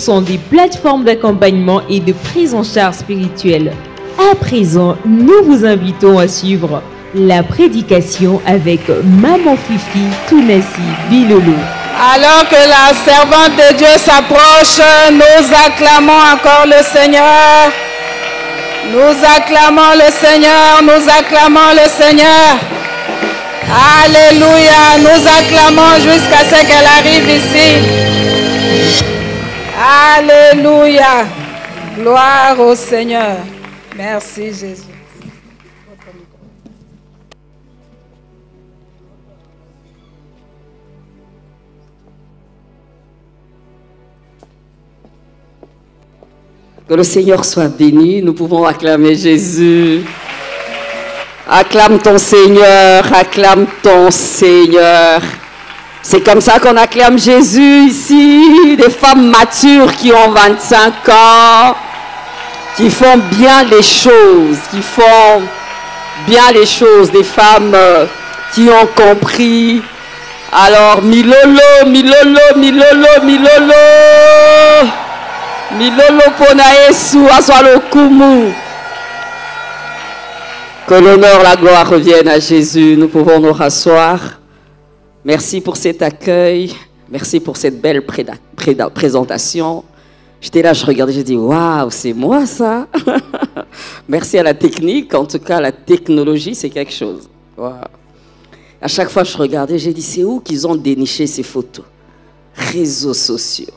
sont des plateformes d'accompagnement et de prise en charge spirituelle. À présent, nous vous invitons à suivre la prédication avec Maman Fifi Tounassi Bilolo. Alors que la servante de Dieu s'approche, nous acclamons encore le Seigneur. Nous acclamons le Seigneur, nous acclamons le Seigneur. Alléluia, nous acclamons jusqu'à ce qu'elle arrive ici. Alléluia, gloire au Seigneur. Merci Jésus. Que le Seigneur soit béni. Nous pouvons acclamer Jésus. Acclame ton Seigneur, acclame ton Seigneur. C'est comme ça qu'on acclame Jésus ici. Des femmes matures qui ont 25 ans, qui font bien les choses, des femmes qui ont compris. Alors, Milolo, Milolo, Milolo, Milolo. Milolo Ponaesu, Aswalo Kumu. Que l'honneur, la gloire reviennent à Jésus. Nous pouvons nous rasseoir. Merci pour cet accueil. Merci pour cette belle présentation. J'étais là, je regardais, j'ai dit, waouh, c'est moi ça. Merci à la technique. En tout cas, la technologie, c'est quelque chose. Wow. À chaque fois, je regardais, j'ai dit, c'est où qu'ils ont déniché ces photos? Réseaux sociaux.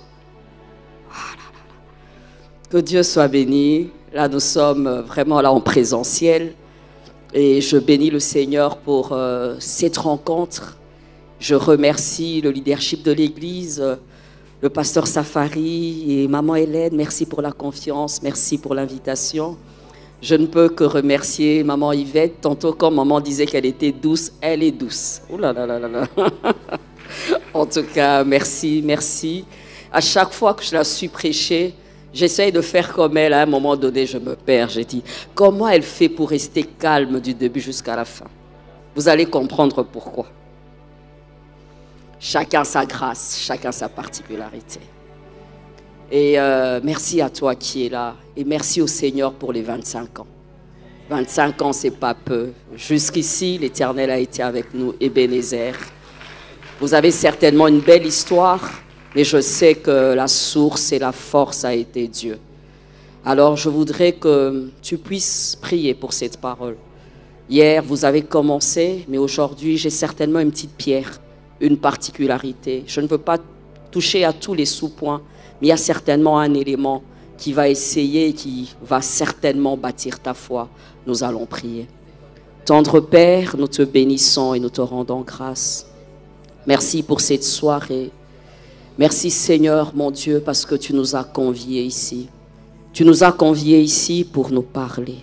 Que Dieu soit béni. Là, nous sommes vraiment là en présentiel. Et je bénis le Seigneur pour cette rencontre. Je remercie le leadership de l'Église, le pasteur Safari et maman Hélène. Merci pour la confiance, merci pour l'invitation. Je ne peux que remercier maman Yvette. Tantôt, quand maman disait qu'elle était douce, elle est douce. Ouh là là là là là. En tout cas, merci, merci. À chaque fois que je la suis prêchée, j'essaye de faire comme elle. À un moment donné, je me perds. J'ai dit, comment elle fait pour rester calme du début jusqu'à la fin? Vous allez comprendre pourquoi. Chacun sa grâce, chacun sa particularité. Et merci à toi qui es là. Et merci au Seigneur pour les 25 ans. 25 ans, c'est pas peu. Jusqu'ici, l'Éternel a été avec nous, Ebenezer. Vous avez certainement une belle histoire. Mais je sais que la source et la force a été Dieu. Alors, je voudrais que tu puisses prier pour cette parole. Hier, vous avez commencé, mais aujourd'hui, j'ai certainement une petite pierre, une particularité. Je ne veux pas toucher à tous les sous-points, mais il y a certainement un élément qui va essayer, qui va certainement bâtir ta foi. Nous allons prier. Tendre Père, nous te bénissons et nous te rendons grâce. Merci pour cette soirée. Merci Seigneur, mon Dieu, parce que tu nous as conviés ici. Tu nous as conviés ici pour nous parler.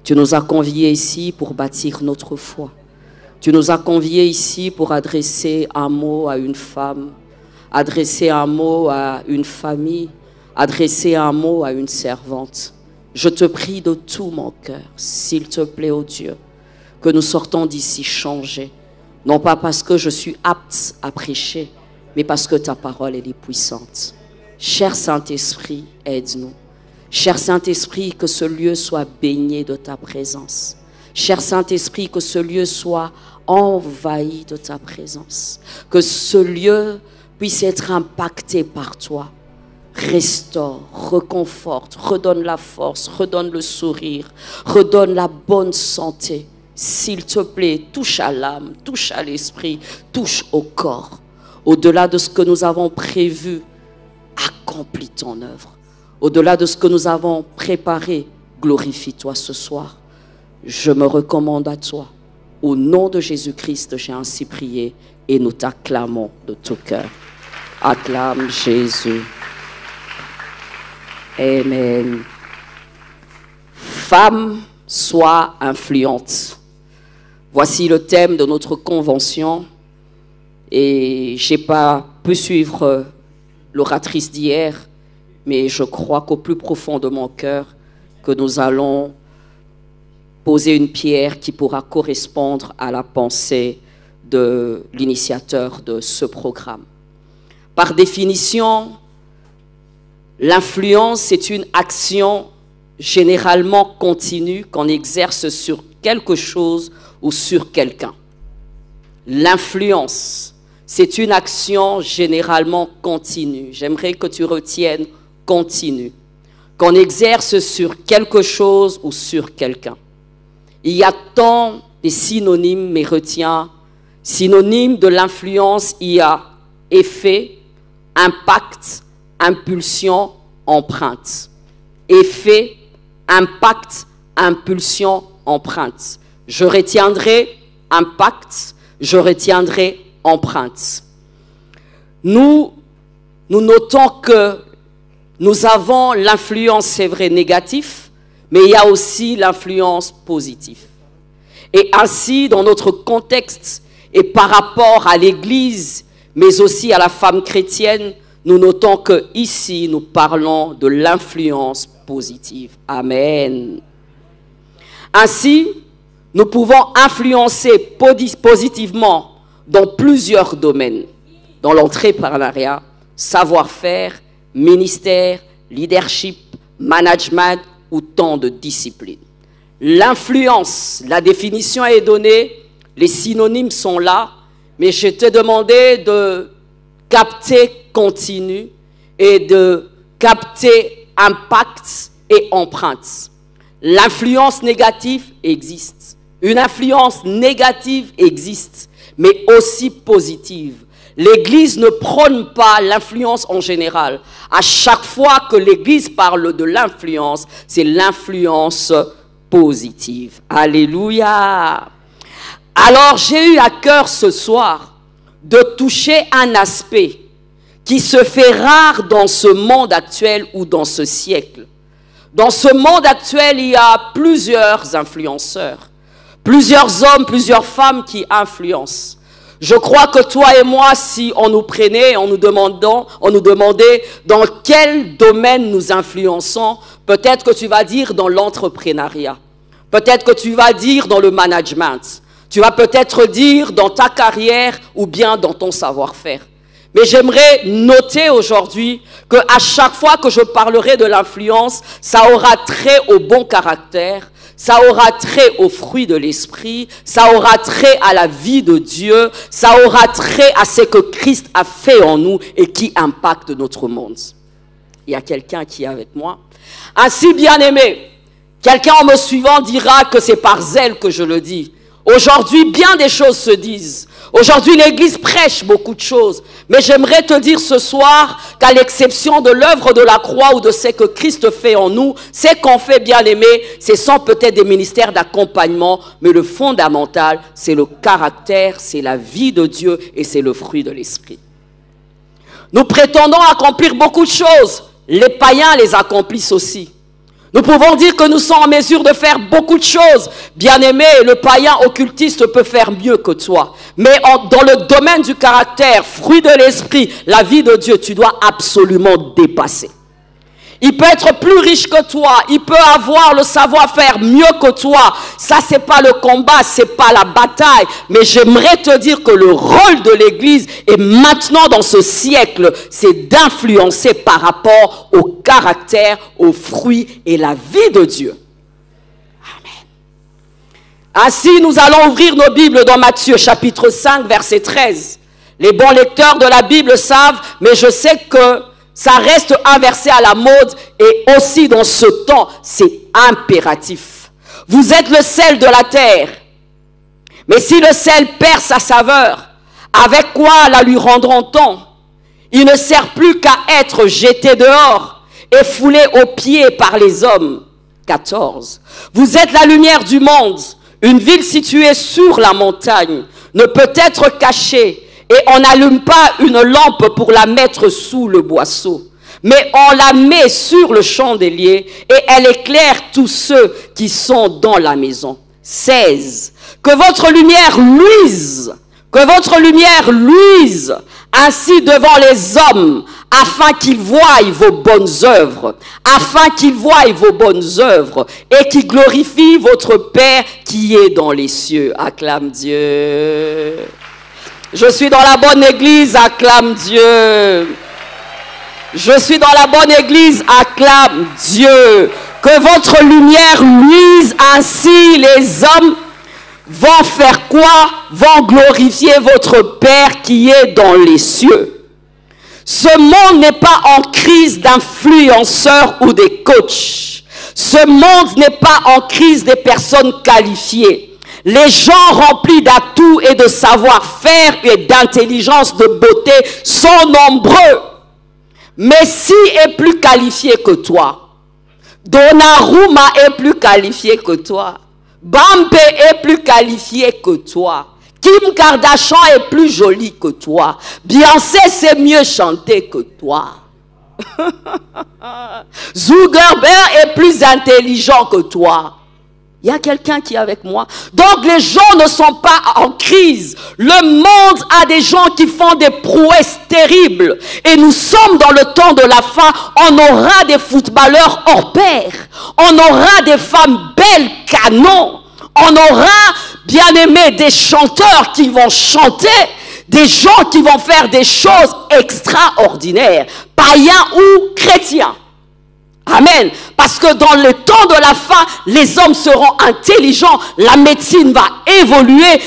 Tu nous as conviés ici pour bâtir notre foi. Tu nous as conviés ici pour adresser un mot à une femme, adresser un mot à une famille, adresser un mot à une servante. Je te prie de tout mon cœur, s'il te plaît, ô Dieu, que nous sortons d'ici changés. Non pas parce que je suis apte à prêcher, mais parce que ta parole, elle est puissante. Cher Saint-Esprit, aide-nous. Cher Saint-Esprit, que ce lieu soit baigné de ta présence. Cher Saint-Esprit, que ce lieu soit envahi de ta présence. Que ce lieu puisse être impacté par toi. Restaure, reconforte, redonne la force, redonne le sourire, redonne la bonne santé. S'il te plaît, touche à l'âme, touche à l'esprit, touche au corps. Au-delà de ce que nous avons prévu, accomplis ton œuvre. Au-delà de ce que nous avons préparé, glorifie-toi ce soir. Je me recommande à toi. Au nom de Jésus-Christ, j'ai ainsi prié et nous t'acclamons de tout cœur. Acclame Jésus. Amen. Femme, sois influente. Voici le thème de notre convention. Et je n'ai pas pu suivre l'oratrice d'hier, mais je crois qu'au plus profond de mon cœur, que nous allons poser une pierre qui pourra correspondre à la pensée de l'initiateur de ce programme. Par définition, L'influence, c'est une action généralement continue qu'on exerce sur quelque chose ou sur quelqu'un. L'influence, c'est une action généralement continue. J'aimerais que tu retiennes continue. Qu'on exerce sur quelque chose ou sur quelqu'un. Il y a tant de synonymes, mais retiens, synonyme de l'influence, il y a effet, impact, impulsion, empreinte. Effet, impact, impulsion, empreinte. Je retiendrai impact, je retiendrai empreinte. Nous notons que nous avons l'influence, c'est vrai, négative, mais il y a aussi l'influence positive. Et ainsi, dans notre contexte et par rapport à l'Église, mais aussi à la femme chrétienne, nous notons que ici, nous parlons de l'influence positive. Amen. Ainsi, nous pouvons influencer positivement dans plusieurs domaines. Dans l'entrepreneuriat, savoir-faire, ministère, leadership, management ou tant de disciplines. L'influence, la définition est donnée, les synonymes sont là, mais je t'ai demandé de capter continu et de capter impact et empreinte. L'influence négative existe. Une influence négative existe, mais aussi positive. L'Église ne prône pas l'influence en général. À chaque fois que l'Église parle de l'influence, c'est l'influence positive. Alléluia. Alors j'ai eu à cœur ce soir de toucher un aspect qui se fait rare dans ce monde actuel ou dans ce siècle. Dans ce monde actuel, il y a plusieurs influenceurs, plusieurs hommes, plusieurs femmes qui influencent. Je crois que toi et moi, si on nous prenait, on nous demandait dans quel domaine nous influençons, peut-être que tu vas dire dans l'entrepreneuriat, peut-être que tu vas dire dans le management, tu vas peut-être dire dans ta carrière ou bien dans ton savoir-faire. Mais j'aimerais noter aujourd'hui qu'à chaque fois que je parlerai de l'influence, ça aura trait au bon caractère, ça aura trait aux fruits de l'esprit, ça aura trait à la vie de Dieu, ça aura trait à ce que Christ a fait en nous et qui impacte notre monde. Il y a quelqu'un qui est avec moi. Ainsi, bien-aimé, quelqu'un en me suivant dira que c'est par zèle que je le dis. Aujourd'hui, bien des choses se disent. Aujourd'hui, l'Église prêche beaucoup de choses. Mais j'aimerais te dire ce soir qu'à l'exception de l'œuvre de la croix ou de ce que Christ fait en nous, ce qu'on fait, bien aimé, ce sont peut-être des ministères d'accompagnement, mais le fondamental, c'est le caractère, c'est la vie de Dieu et c'est le fruit de l'Esprit. Nous prétendons accomplir beaucoup de choses. Les païens les accomplissent aussi. Nous pouvons dire que nous sommes en mesure de faire beaucoup de choses. Bien-aimé, le païen occultiste peut faire mieux que toi. Mais dans le domaine du caractère, fruit de l'esprit, la vie de Dieu, tu dois absolument dépasser. Il peut être plus riche que toi. Il peut avoir le savoir-faire mieux que toi. Ça, c'est pas le combat, c'est pas la bataille. Mais j'aimerais te dire que le rôle de l'Église, et maintenant dans ce siècle, c'est d'influencer par rapport au caractère, aux fruits et la vie de Dieu. Amen. Ainsi, nous allons ouvrir nos Bibles dans Matthieu chapitre 5, verset 13. Les bons lecteurs de la Bible savent, mais je sais que ça reste un verset à la mode et aussi dans ce temps, c'est impératif. Vous êtes le sel de la terre. Mais si le sel perd sa saveur, avec quoi la lui rendront-on? Il ne sert plus qu'à être jeté dehors et foulé aux pieds par les hommes. 14. Vous êtes la lumière du monde. Une ville située sur la montagne ne peut être cachée. Et on n'allume pas une lampe pour la mettre sous le boisseau, mais on la met sur le chandelier et elle éclaire tous ceux qui sont dans la maison. 16. Que votre lumière luise, ainsi devant les hommes, afin qu'ils voient vos bonnes œuvres, et qu'ils glorifient votre Père qui est dans les cieux. Acclame Dieu. Je suis dans la bonne église, acclame Dieu. Je suis dans la bonne église. Acclame Dieu. Que votre lumière luise, ainsi les hommes vont faire quoi? Vont glorifier votre Père qui est dans les cieux. Ce monde n'est pas en crise d'influenceurs ou des coachs. Ce monde n'est pas en crise des personnes qualifiées. Les gens remplis d'atouts et de savoir-faire et d'intelligence, de beauté sont nombreux. Messi est plus qualifié que toi. Donnarumma est plus qualifié que toi. Bampe est plus qualifié que toi. Kim Kardashian est plus jolie que toi. Beyoncé sait mieux chanter que toi. Zuckerberg est plus intelligent que toi. Il y a quelqu'un qui est avec moi. Donc les gens ne sont pas en crise. Le monde a des gens qui font des prouesses terribles. Et nous sommes dans le temps de la fin. On aura des footballeurs hors pair. On aura des femmes belles canons. On aura, bien aimé, des chanteurs qui vont chanter. Des gens qui vont faire des choses extraordinaires. Païens ou chrétiens. Amen. Parce que dans le temps de la fin, les hommes seront intelligents, la médecine va évoluer,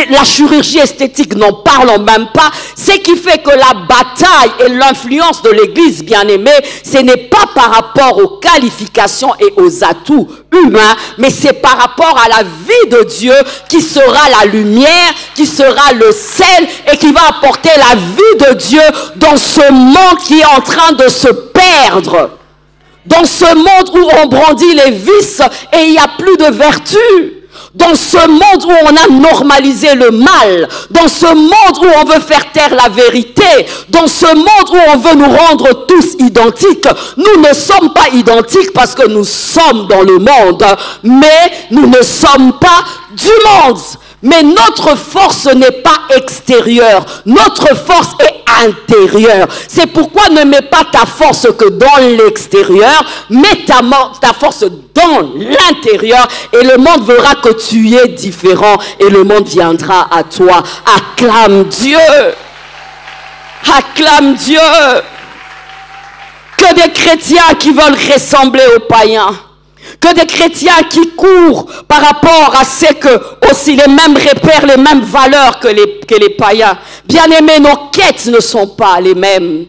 la chirurgie esthétique n'en parlons même pas. Ce qui fait que la bataille et l'influence de l'Église, bien-aimée, ce n'est pas par rapport aux qualifications et aux atouts humains, mais c'est par rapport à la vie de Dieu qui sera la lumière, qui sera le sel et qui va apporter la vie de Dieu dans ce monde qui est en train de se perdre. Dans ce monde où on brandit les vices et il n'y a plus de vertu. Dans ce monde où on a normalisé le mal. Dans ce monde où on veut faire taire la vérité. Dans ce monde où on veut nous rendre tous identiques. Nous ne sommes pas identiques parce que nous sommes dans le monde. Mais nous ne sommes pas du monde. Mais notre force n'est pas extérieure. Notre force est intérieure. C'est pourquoi ne mets pas ta force que dans l'extérieur. Mets ta force dans l'intérieur. Et le monde verra que tu es différent. Et le monde viendra à toi. Acclame Dieu. Acclame Dieu. Que des chrétiens qui veulent ressembler aux païens. Que des chrétiens qui courent par rapport à ce que aussi les mêmes repères, les mêmes valeurs que les païens. Bien-aimés, nos quêtes ne sont pas les mêmes.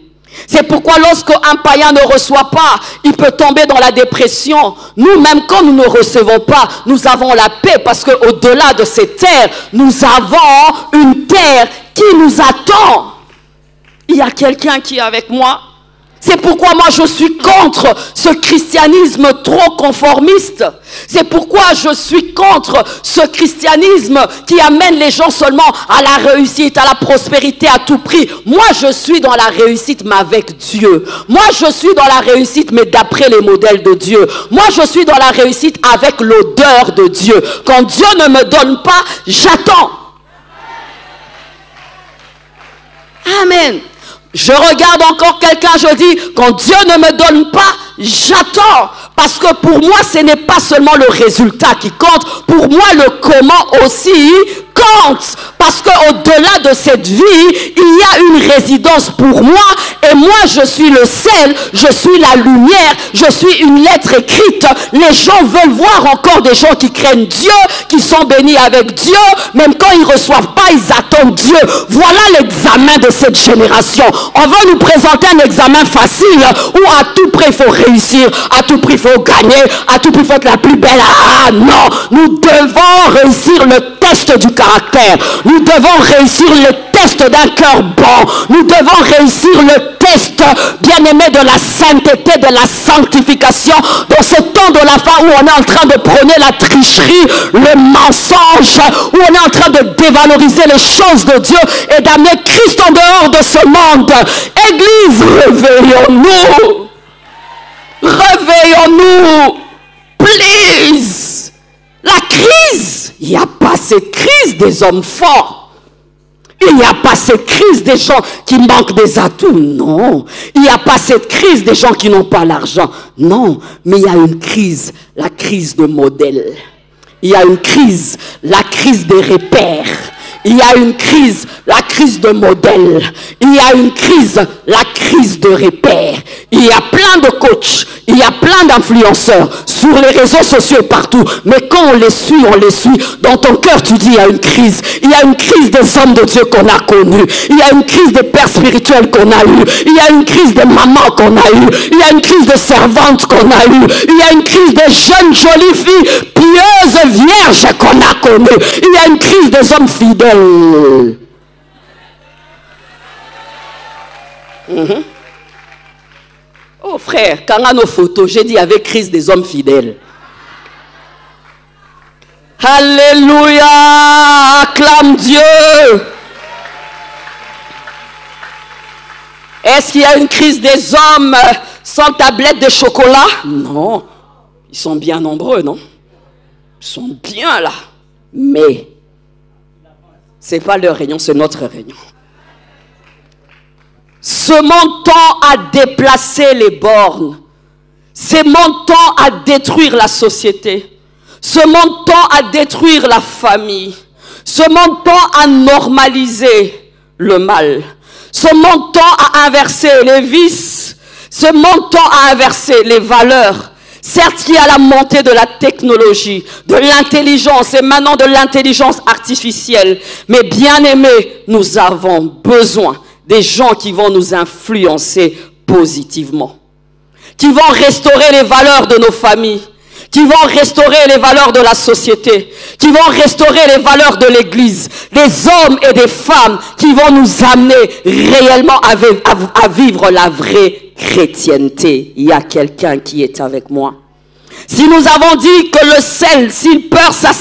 C'est pourquoi lorsque un païen ne reçoit pas, il peut tomber dans la dépression. Nous-mêmes, quand nous ne recevons pas, nous avons la paix parce qu'au-delà de cette terre, nous avons une terre qui nous attend. Il y a quelqu'un qui est avec moi. C'est pourquoi moi je suis contre ce christianisme trop conformiste. C'est pourquoi je suis contre ce christianisme qui amène les gens seulement à la réussite, à la prospérité à tout prix. Moi je suis dans la réussite mais avec Dieu. Moi je suis dans la réussite mais d'après les modèles de Dieu. Moi je suis dans la réussite avec l'odeur de Dieu. Quand Dieu ne me donne pas, j'attends. Amen. Je regarde encore quelqu'un, je dis, quand Dieu ne me donne pas, j'attends. Parce que pour moi, ce n'est pas seulement le résultat qui compte. Pour moi, le comment aussi compte. Parce qu'au-delà de cette vie, il y a une résidence pour moi. Et moi, je suis le sel, je suis la lumière, je suis une lettre écrite. Les gens veulent voir encore des gens qui craignent Dieu, qui sont bénis avec Dieu. Même quand ils ne reçoivent pas, ils attendent Dieu. Voilà l'examen de cette génération. On veut nous présenter un examen facile où à tout prix il faut réussir, à tout prix il faut gagner, à tout prix il faut être la plus belle. Ah non, nous devons réussir le test du caractère. Nous devons réussir le test d'un cœur bon. Nous devons réussir le test, bien-aimé, de la sainteté, de la sanctification. Dans ce temps de la fin où on est en train de prôner la tricherie, le mensonge, où on est en train de dévaloriser les choses de Dieu et d'amener Christ en dehors de ce monde. Église, réveillons-nous. Réveillons-nous. Please. La crise. Il n'y a pas cette crise des hommes forts. Il n'y a pas cette crise des gens qui manquent des atouts. Non. Il n'y a pas cette crise des gens qui n'ont pas l'argent. Non. Mais il y a une crise. La crise de modèle. Il y a une crise. La crise des repères. Il y a une crise, la crise de modèle. Il y a une crise, la crise de repères. Il y a plein de coachs, il y a plein d'influenceurs sur les réseaux sociaux et partout. Mais quand on les suit, dans ton cœur tu dis il y a une crise. Il y a une crise des hommes de Dieu qu'on a connus. Il y a une crise des pères spirituels qu'on a eu. Il y a une crise des mamans qu'on a eu. Il y a une crise de servantes qu'on a eu. Il y a une crise des jeunes jolies filles pieuses vierges qu'on a connues. Il y a une crise des hommes fidèles. Oh frère, quand on a nos photos, j'ai dit avec crise des hommes fidèles. Alléluia, acclame Dieu. Est-ce qu'il y a une crise des hommes sans tablette de chocolat? Non, ils sont bien nombreux, non? Ils sont bien là. Mais, ce n'est pas leur réunion, c'est notre réunion. Ce monde tend à déplacer les bornes. Ce monde tend à détruire la société. Ce monde tend à détruire la famille. Ce monde tend à normaliser le mal. Ce monde tend à inverser les vices. Ce monde tend à inverser les valeurs. Certes, il y a la montée de la technologie, de l'intelligence et maintenant de l'intelligence artificielle. Mais bien aimés, nous avons besoin des gens qui vont nous influencer positivement, qui vont restaurer les valeurs de nos familles, qui vont restaurer les valeurs de la société, qui vont restaurer les valeurs de l'Église, des hommes et des femmes qui vont nous amener réellement à vivre la vraie chrétienté. Il y a quelqu'un qui est avec moi. Si nous avons dit que le sel, s'il perd sa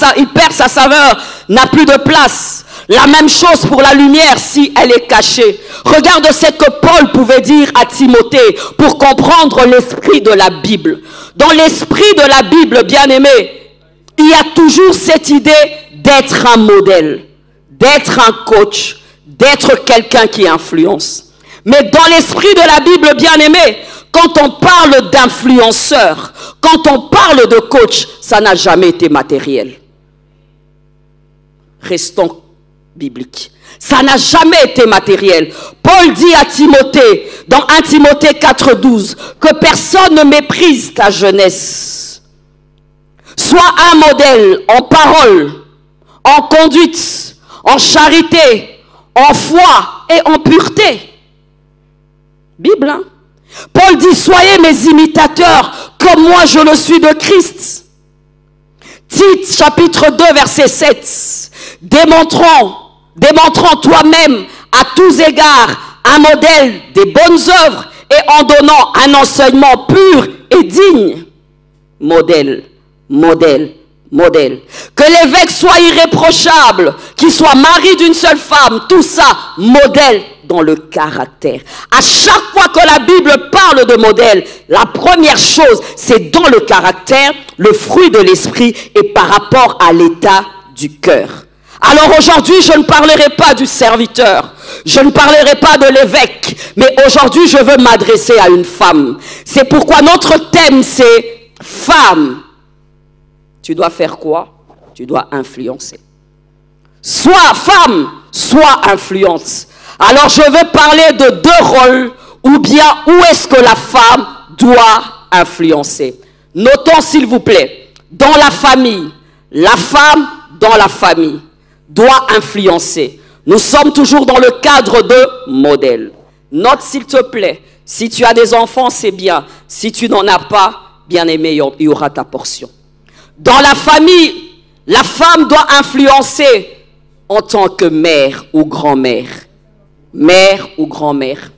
saveur, n'a plus de place, la même chose pour la lumière si elle est cachée. Regarde ce que Paul pouvait dire à Timothée pour comprendre l'esprit de la Bible. Dans l'esprit de la Bible, bien-aimé, il y a toujours cette idée d'être un modèle, d'être un coach, d'être quelqu'un qui influence. Mais dans l'esprit de la Bible, bien-aimé, quand on parle d'influenceur, quand on parle de coach, ça n'a jamais été matériel. Restons bibliques. Ça n'a jamais été matériel. Paul dit à Timothée, dans 1 Timothée 4,12, que personne ne méprise ta jeunesse. Sois un modèle en parole, en conduite, en charité, en foi et en pureté. Bible, hein? Paul dit, soyez mes imitateurs, comme moi je le suis de Christ. Tite, chapitre 2, verset 7. Démontrant toi-même à tous égards un modèle des bonnes œuvres et en donnant un enseignement pur et digne. Modèle. Que l'évêque soit irréprochable, qu'il soit mari d'une seule femme, tout ça, modèle dans le caractère. À chaque fois que la Bible parle de modèle, la première chose, c'est dans le caractère, le fruit de l'esprit et par rapport à l'état du cœur. Alors aujourd'hui, je ne parlerai pas du serviteur, je ne parlerai pas de l'évêque, mais aujourd'hui, je veux m'adresser à une femme. C'est pourquoi notre thème, c'est femme. Tu dois faire quoi? Tu dois influencer. Soit femme, soit influence. Alors je veux parler de deux rôles, ou bien où est-ce que la femme doit influencer. Notons s'il vous plaît, dans la famille, la femme dans la famille doit influencer. Nous sommes toujours dans le cadre de modèle. Note s'il te plaît, si tu as des enfants c'est bien, si tu n'en as pas, bien aimé, il y aura ta portion. Dans la famille, la femme doit influencer en tant que mère ou grand-mère. Mère ou grand-mère.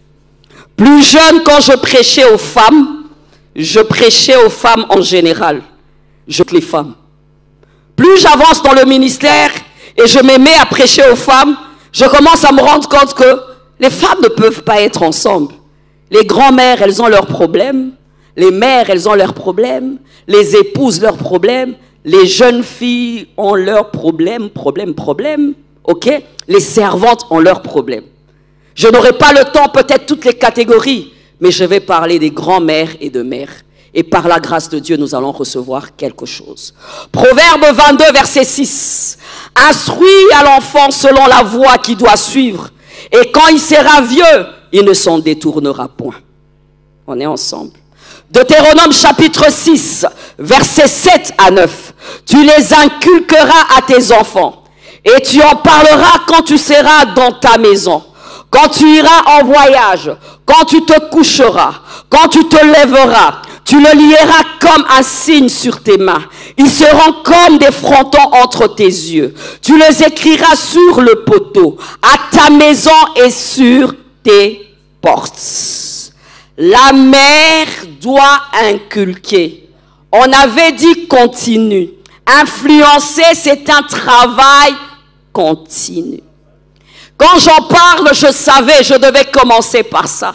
Plus jeune, quand je prêchais aux femmes en général. Les femmes. Plus j'avance dans le ministère et je me mets à prêcher aux femmes, je commence à me rendre compte que les femmes ne peuvent pas être ensemble. Les grand-mères, elles ont leurs problèmes. Les mères, elles ont leurs problèmes. Les épouses, leurs problèmes. Les jeunes filles ont leurs problèmes. Ok? Les servantes ont leurs problèmes. Je n'aurai pas le temps, peut-être toutes les catégories, mais je vais parler des grands-mères et de mères. Et par la grâce de Dieu, nous allons recevoir quelque chose. Proverbe 22, verset 6. Instruis à l'enfant selon la voie qu'il doit suivre. Et quand il sera vieux, il ne s'en détournera point. On est ensemble. Deutéronome chapitre 6, versets 7 à 9. Tu les inculqueras à tes enfants. Et tu en parleras quand tu seras dans ta maison. Quand tu iras en voyage. Quand tu te coucheras. Quand tu te lèveras. Tu le lieras comme un signe sur tes mains. Ils seront comme des frontons entre tes yeux. Tu les écriras sur le poteau, à ta maison et sur tes portes. La mère doit inculquer. On avait dit continue. Influencer, c'est un travail continu. Quand j'en parle, je savais, je devais commencer par ça.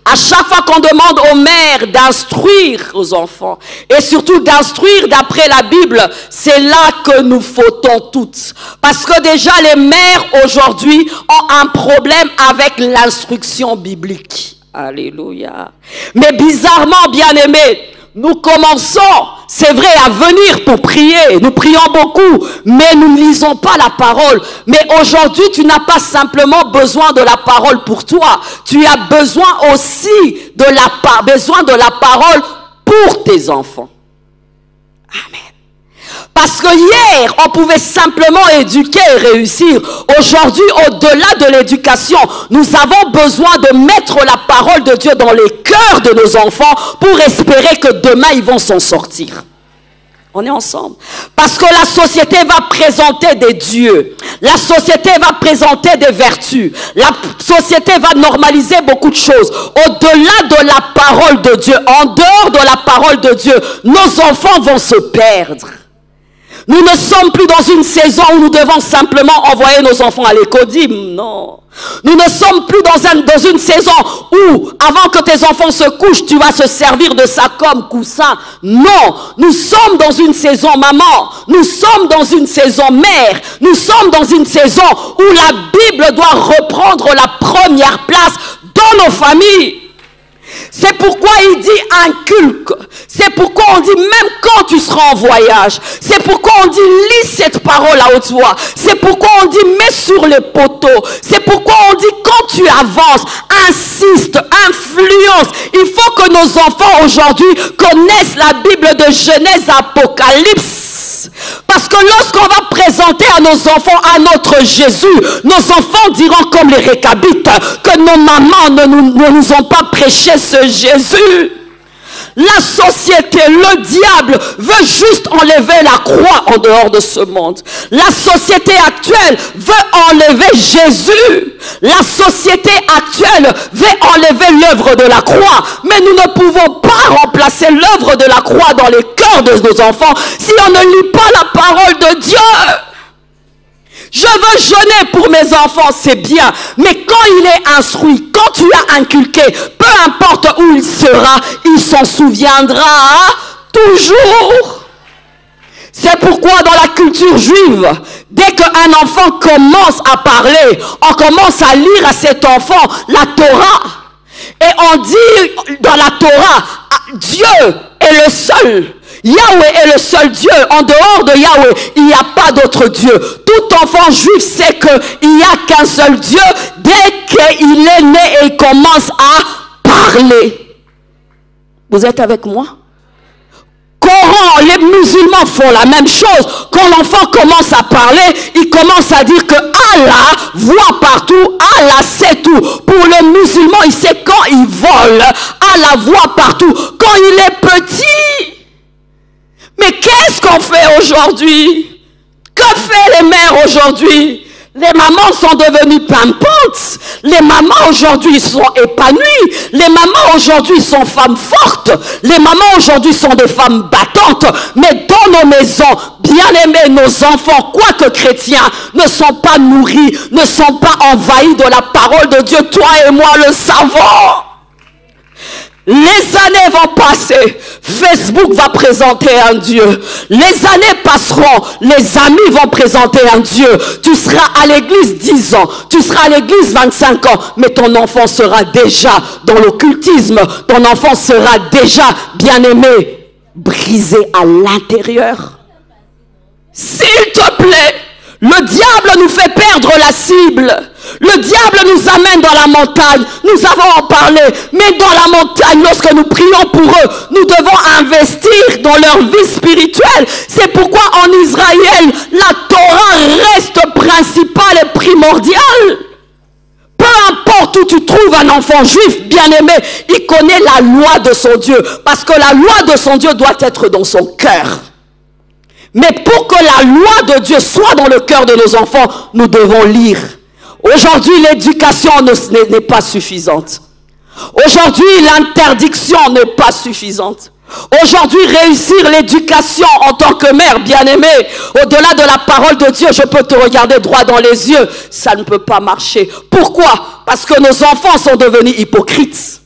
À chaque fois qu'on demande aux mères d'instruire aux enfants, et surtout d'instruire d'après la Bible, c'est là que nous fautons toutes. Parce que déjà les mères aujourd'hui ont un problème avec l'instruction biblique. Alléluia. Mais bizarrement, bien-aimés, nous commençons, c'est vrai, à venir pour prier. Nous prions beaucoup, mais nous ne lisons pas la parole. Mais aujourd'hui, tu n'as pas simplement besoin de la parole pour toi. Tu as besoin aussi de la parole pour tes enfants. Amen. Parce que hier, on pouvait simplement éduquer et réussir. Aujourd'hui, au-delà de l'éducation, nous avons besoin de mettre la parole de Dieu dans les cœurs de nos enfants pour espérer que demain, ils vont s'en sortir. On est ensemble. Parce que la société va présenter des dieux. La société va présenter des vertus. La société va normaliser beaucoup de choses. Au-delà de la parole de Dieu, en dehors de la parole de Dieu, nos enfants vont se perdre. Nous ne sommes plus dans une saison où nous devons simplement envoyer nos enfants à l'écodim. Non. Nous ne sommes plus dans une saison où, avant que tes enfants se couchent, tu vas se servir de ça comme coussin. Non. Nous sommes dans une saison maman. Nous sommes dans une saison mère. Nous sommes dans une saison où la Bible doit reprendre la première place dans nos familles. C'est pourquoi il dit inculque. C'est pourquoi on dit même quand tu seras en voyage. C'est pourquoi on dit lis cette parole à haute voix. C'est pourquoi on dit mets sur les poteaux. C'est pourquoi on dit quand tu avances, insiste, influence. Il faut que nos enfants aujourd'hui connaissent la Bible de Genèse à Apocalypse. Parce que lorsqu'on va présenter à nos enfants à notre Jésus, nos enfants diront comme les Récabites que nos mamans ne nous ont pas prêché ce Jésus. La société, le diable veut juste enlever la croix en dehors de ce monde. La société actuelle veut enlever Jésus. La société actuelle veut enlever l'œuvre de la croix. Mais nous ne pouvons pas remplacer l'œuvre de la croix dans les cœurs de nos enfants si on ne lit pas la parole de Dieu. Je veux jeûner pour mes enfants, c'est bien. Mais quand il est instruit, quand tu as inculqué, peu importe où il sera, il s'en souviendra toujours. C'est pourquoi dans la culture juive, dès qu'un enfant commence à parler, on commence à lire à cet enfant la Torah. Et on dit dans la Torah, Dieu est le seul. Yahweh est le seul Dieu. En dehors de Yahweh, il n'y a pas d'autre Dieu. Tout enfant juif sait qu'il n'y a qu'un seul Dieu dès qu'il est né et il commence à parler. Vous êtes avec moi? Coran, les musulmans font la même chose. Quand l'enfant commence à parler, il commence à dire que Allah voit partout, Allah sait tout. Pour le musulman, il sait quand il vole, Allah voit partout. Quand il est petit. Mais qu'est-ce qu'on fait aujourd'hui? Que fait les mères aujourd'hui? Les mamans sont devenues pimpantes. Les mamans aujourd'hui sont épanouies. Les mamans aujourd'hui sont femmes fortes. Les mamans aujourd'hui sont des femmes battantes. Mais dans nos maisons, bien aimés, nos enfants, quoique chrétiens, ne sont pas nourris, ne sont pas envahis de la parole de Dieu. Toi et moi le savons. Les années vont passer. Facebook va présenter un Dieu. Les années passeront. Les amis vont présenter un Dieu. Tu seras à l'église 10 ans. Tu seras à l'église 25 ans. Mais ton enfant sera déjà dans l'occultisme. Ton enfant sera déjà, bien-aimé, brisé à l'intérieur. S'il te plaît, le diable nous fait perdre la cible. Le diable nous amène dans la montagne. Nous avons en parlé. Mais dans la montagne, lorsque nous prions pour eux, nous devons investir dans leur vie spirituelle. C'est pourquoi en Israël, la Torah reste principale et primordiale. Peu importe où tu trouves un enfant juif bien-aimé, il connaît la loi de son Dieu. Parce que la loi de son Dieu doit être dans son cœur. Mais pour que la loi de Dieu soit dans le cœur de nos enfants, nous devons lire. Aujourd'hui, l'éducation n'est pas suffisante. Aujourd'hui, l'interdiction n'est pas suffisante. Aujourd'hui, réussir l'éducation en tant que mère bien-aimée, au-delà de la parole de Dieu, je peux te regarder droit dans les yeux, ça ne peut pas marcher. Pourquoi? Parce que nos enfants sont devenus hypocrites.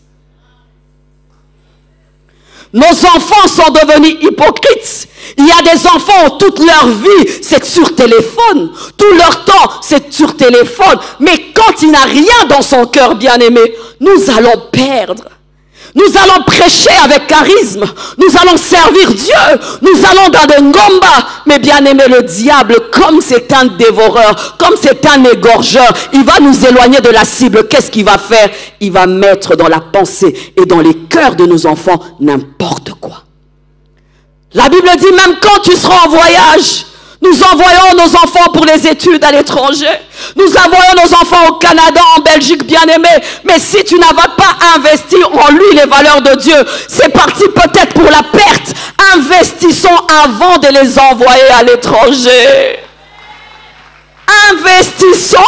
Nos enfants sont devenus hypocrites. Il y a des enfants où toute leur vie, c'est sur téléphone. Tout leur temps, c'est sur téléphone. Mais quand il n'a rien dans son cœur, bien-aimé, nous allons perdre. Nous allons prêcher avec charisme. Nous allons servir Dieu. Nous allons dans des ngombas. Mais bien-aimé, le diable, comme c'est un dévoreur, comme c'est un égorgeur, il va nous éloigner de la cible. Qu'est-ce qu'il va faire? Il va mettre dans la pensée et dans les cœurs de nos enfants n'importe quoi. La Bible dit même quand tu seras en voyage, nous envoyons nos enfants pour les études à l'étranger. Nous envoyons nos enfants au Canada, en Belgique, bien-aimés. Mais si tu n'as pas investi en lui les valeurs de Dieu, c'est parti peut-être pour la perte. Investissons avant de les envoyer à l'étranger. Investissons.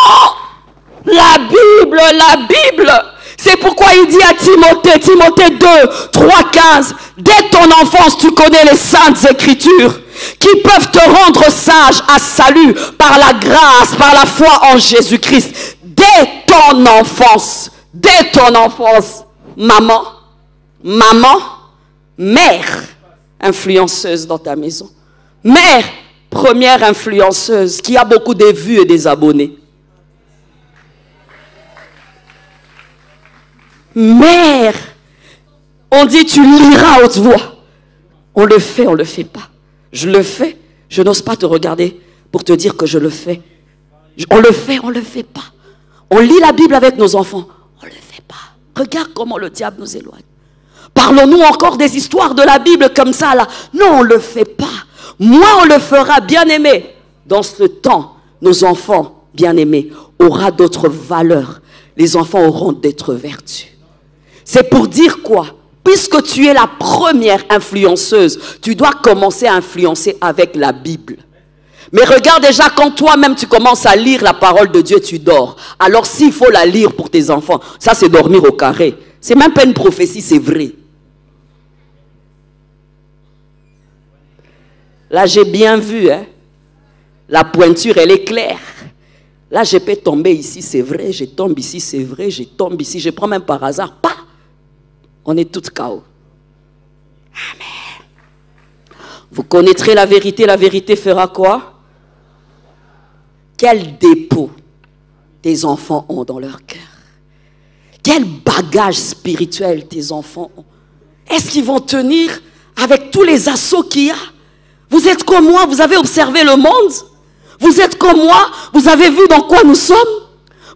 La Bible. C'est pourquoi il dit à Timothée, Timothée 2, 3, 15, dès ton enfance, tu connais les saintes écritures qui peuvent te rendre sage à salut par la grâce, par la foi en Jésus-Christ. Dès ton enfance, maman, mère influenceuse dans ta maison, mère première influenceuse qui a beaucoup de vues et des abonnés. Mère, on dit tu liras à haute voix. On le fait pas. Je le fais, je n'ose pas te regarder pour te dire que je le fais. On le fait pas. On lit la Bible avec nos enfants, on le fait pas. Regarde comment le diable nous éloigne. Parlons-nous encore des histoires de la Bible comme ça là? Non, on le fait pas. Moi, on le fera, bien-aimé. Dans ce temps, nos enfants, bien-aimés, auront d'autres valeurs. Les enfants auront d'autres vertus. C'est pour dire quoi? Puisque tu es la première influenceuse, tu dois commencer à influencer avec la Bible. Mais regarde déjà, quand toi-même tu commences à lire la parole de Dieu, tu dors. Alors s'il faut la lire pour tes enfants, ça c'est dormir au carré. C'est même pas une prophétie, c'est vrai. Là j'ai bien vu, hein. La pointure elle est claire. Là je peux tomber ici, c'est vrai. Je tombe ici, c'est vrai. Je tombe ici, je prends même par hasard. Pas. On est tous KO. Amen. Vous connaîtrez la vérité fera quoi? Quel dépôt tes enfants ont dans leur cœur? Quel bagage spirituel tes enfants ont? Est-ce qu'ils vont tenir avec tous les assauts qu'il y a? Vous êtes comme moi, vous avez observé le monde? Vous êtes comme moi, vous avez vu dans quoi nous sommes?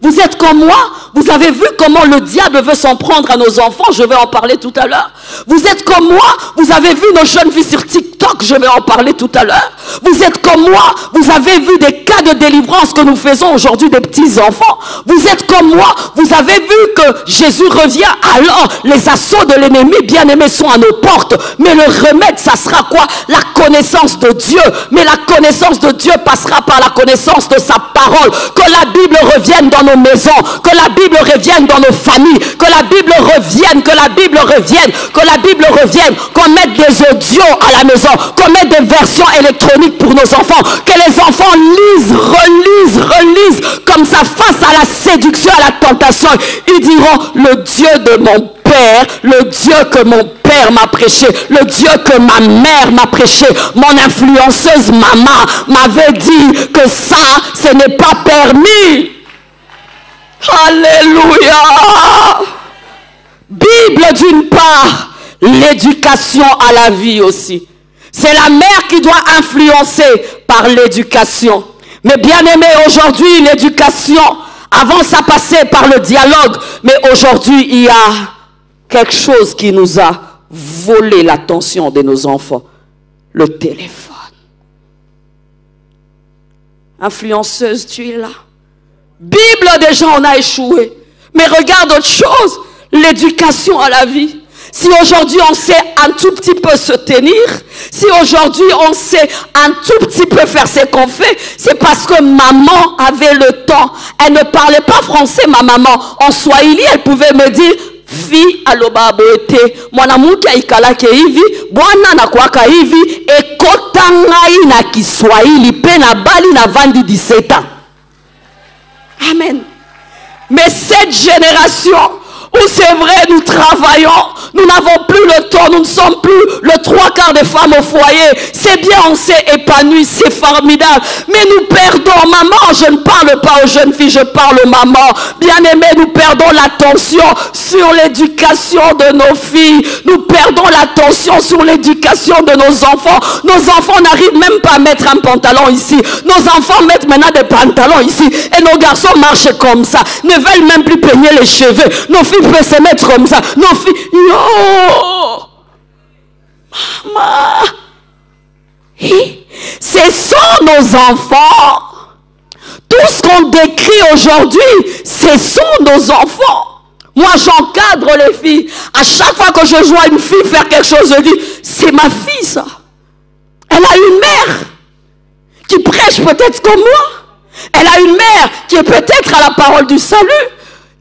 Vous êtes comme moi, vous avez vu comment le diable veut s'en prendre à nos enfants, je vais en parler tout à l'heure. Vous êtes comme moi, vous avez vu nos jeunes filles sur TikTok, je vais en parler tout à l'heure. Vous êtes comme moi, vous avez vu des cas de délivrance que nous faisons aujourd'hui des petits enfants. Vous êtes comme moi, vous avez vu que Jésus revient, alors les assauts de l'ennemi bien-aimé sont à nos portes. Mais le remède, ça sera quoi? La connaissance de Dieu. Mais la connaissance de Dieu passera par la connaissance de sa parole. Que la Bible revienne dans nos maisons, que la Bible revienne dans nos familles, que la Bible revienne, que la Bible revienne, que la Bible revienne, qu'on mette des audios à la maison, qu'on mette des versions électroniques pour nos enfants, que les enfants lisent, relisent, comme ça face à la séduction, à la tentation, ils diront le Dieu de mon père, le Dieu que mon père m'a prêché, le Dieu que ma mère m'a prêché, mon influenceuse maman m'avait dit que ça, ce n'est pas permis. Alléluia. Bible d'une part, l'éducation à la vie aussi. C'est la mère qui doit influencer par l'éducation. Mais bien aimé, aujourd'hui, l'éducation, avant ça passait par le dialogue, mais aujourd'hui, il y a quelque chose qui nous a volé l'attention de nos enfants. Le téléphone. Influenceuse, tu es là. Bible, déjà, on a échoué. Mais regarde autre chose, l'éducation à la vie. Si aujourd'hui on sait un tout petit peu se tenir, si aujourd'hui on sait un tout petit peu faire ce qu'on fait, c'est parce que maman avait le temps. Elle ne parlait pas français, ma maman. En swahili, elle pouvait me dire, fille aloba boete, mwanamke aikalake hivi, bwana nakuaka hivi, ekota ngai na kiswahili, pe na bali na vandi 17 ans. Amen. Mais cette génération, où c'est vrai, nous travaillons, nous n'avons plus le temps, nous ne sommes plus le 3/4 des femmes au foyer. C'est bien, on s'est épanoui, c'est formidable. Mais nous perdons, maman, je ne parle pas aux jeunes filles, je parle aux mamans. Bien aimées, nous perdons l'attention sur l'éducation de nos filles. Nous perdons l'attention sur l'éducation de nos enfants. Nos enfants n'arrivent même pas à mettre un pantalon ici. Nos enfants mettent maintenant des pantalons ici. Et nos garçons marchent comme ça. Ne veulent même plus peigner les cheveux. Nos filles peuvent se mettre comme ça. Nos filles... Yo! Maman! Ce sont nos enfants. Tout ce qu'on décrit aujourd'hui, ce sont nos enfants. Moi, j'encadre les filles. À chaque fois que je vois une fille faire quelque chose, je dis, c'est ma fille, ça. Elle a une mère qui prêche peut-être comme moi. Elle a une mère qui est peut-être à la parole du salut.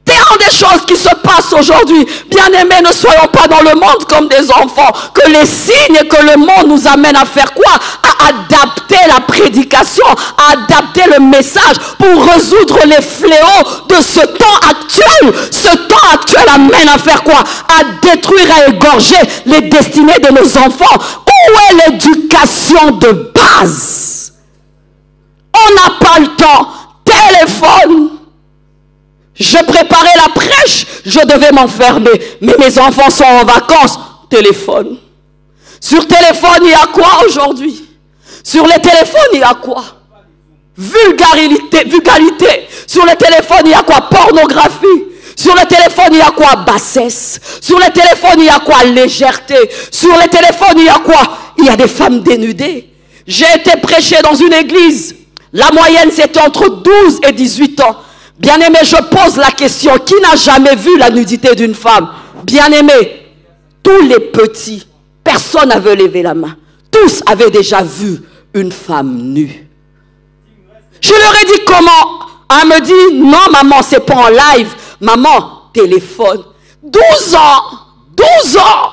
Tellement des choses qui se passent aujourd'hui. Bien-aimés, ne soyons pas dans le monde comme des enfants. Que les signes que le monde nous amène à faire quoi? À adapter la prédication, à adapter le message pour résoudre les fléaux de ce temps actuel. Ce temps actuel amène à faire quoi? À détruire, à égorger les destinées de nos enfants. Où est l'éducation de base? On n'a pas le temps. Téléphone. Je préparais la prêche, je devais m'enfermer. Mais mes enfants sont en vacances. Téléphone. Sur téléphone, il y a quoi aujourd'hui? Sur les téléphones, il y a quoi? Vulgarité. Sur les téléphones, il y a quoi? Pornographie. Sur le téléphone, il y a quoi? Bassesse. Sur le téléphone, il y a quoi? Légèreté. Sur le téléphone, il y a quoi? Il y a des femmes dénudées. J'ai été prêché dans une église. La moyenne, c'était entre 12 et 18 ans. Bien-aimé, je pose la question, qui n'a jamais vu la nudité d'une femme? Bien-aimé, tous les petits, personne n'avait levé la main. Tous avaient déjà vu une femme nue. Je leur ai dit comment? Elle me dit, non maman, c'est pas en live. Maman, téléphone. 12 ans, 12 ans,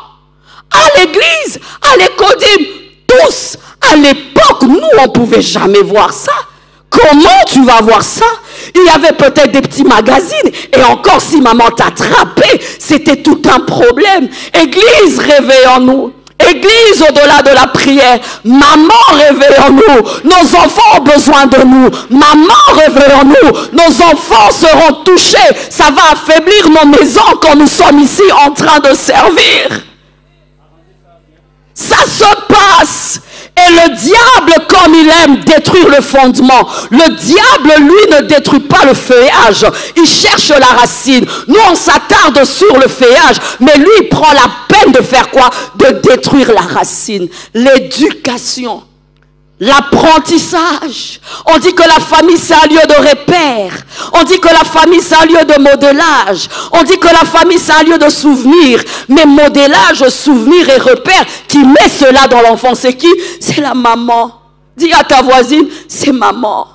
à l'église, à l'école, tous, à l'époque, nous, on ne pouvait jamais voir ça. Comment tu vas voir ça? Il y avait peut-être des petits magazines. Et encore, si maman t'attrapait, c'était tout un problème. Église, réveillons-nous. Église, au-delà de la prière. Maman, réveillons-nous. Nos enfants ont besoin de nous. Maman, réveillons-nous. Nos enfants seront touchés. Ça va affaiblir nos maisons quand nous sommes ici en train de servir. Ça se passe. Et le diable, comme il aime détruire le fondement, le diable, lui, ne détruit pas le feuillage. Il cherche la racine. Nous, on s'attarde sur le feuillage, mais lui, il prend la peine de faire quoi? De détruire la racine. L'éducation. L'apprentissage. On dit que la famille, c'est un lieu de repère. On dit que la famille, c'est un lieu de modélage. On dit que la famille, c'est un lieu de souvenir. Mais modélage, souvenir et repère, qui met cela dans l'enfant, c'est qui? C'est la maman. Dis à ta voisine, c'est maman.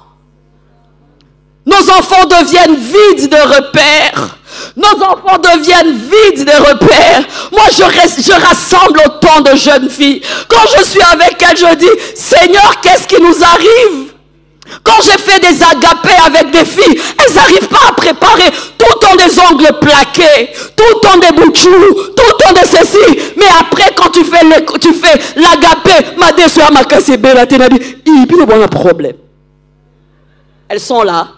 Nos enfants deviennent vides de repères. Nos enfants deviennent vides de repères. Moi, je rassemble autant de jeunes filles. Quand je suis avec elles, je dis, Seigneur, qu'est-ce qui nous arrive? Quand j'ai fait des agapés avec des filles, elles n'arrivent pas à préparer. Tout ont des ongles plaqués, tout ont des boutchous, tout ont de ceci. Mais après, quand tu fais l'agapé, ma déçoit ma casse belle, tu as dit, il y a un problème. Elles sont là.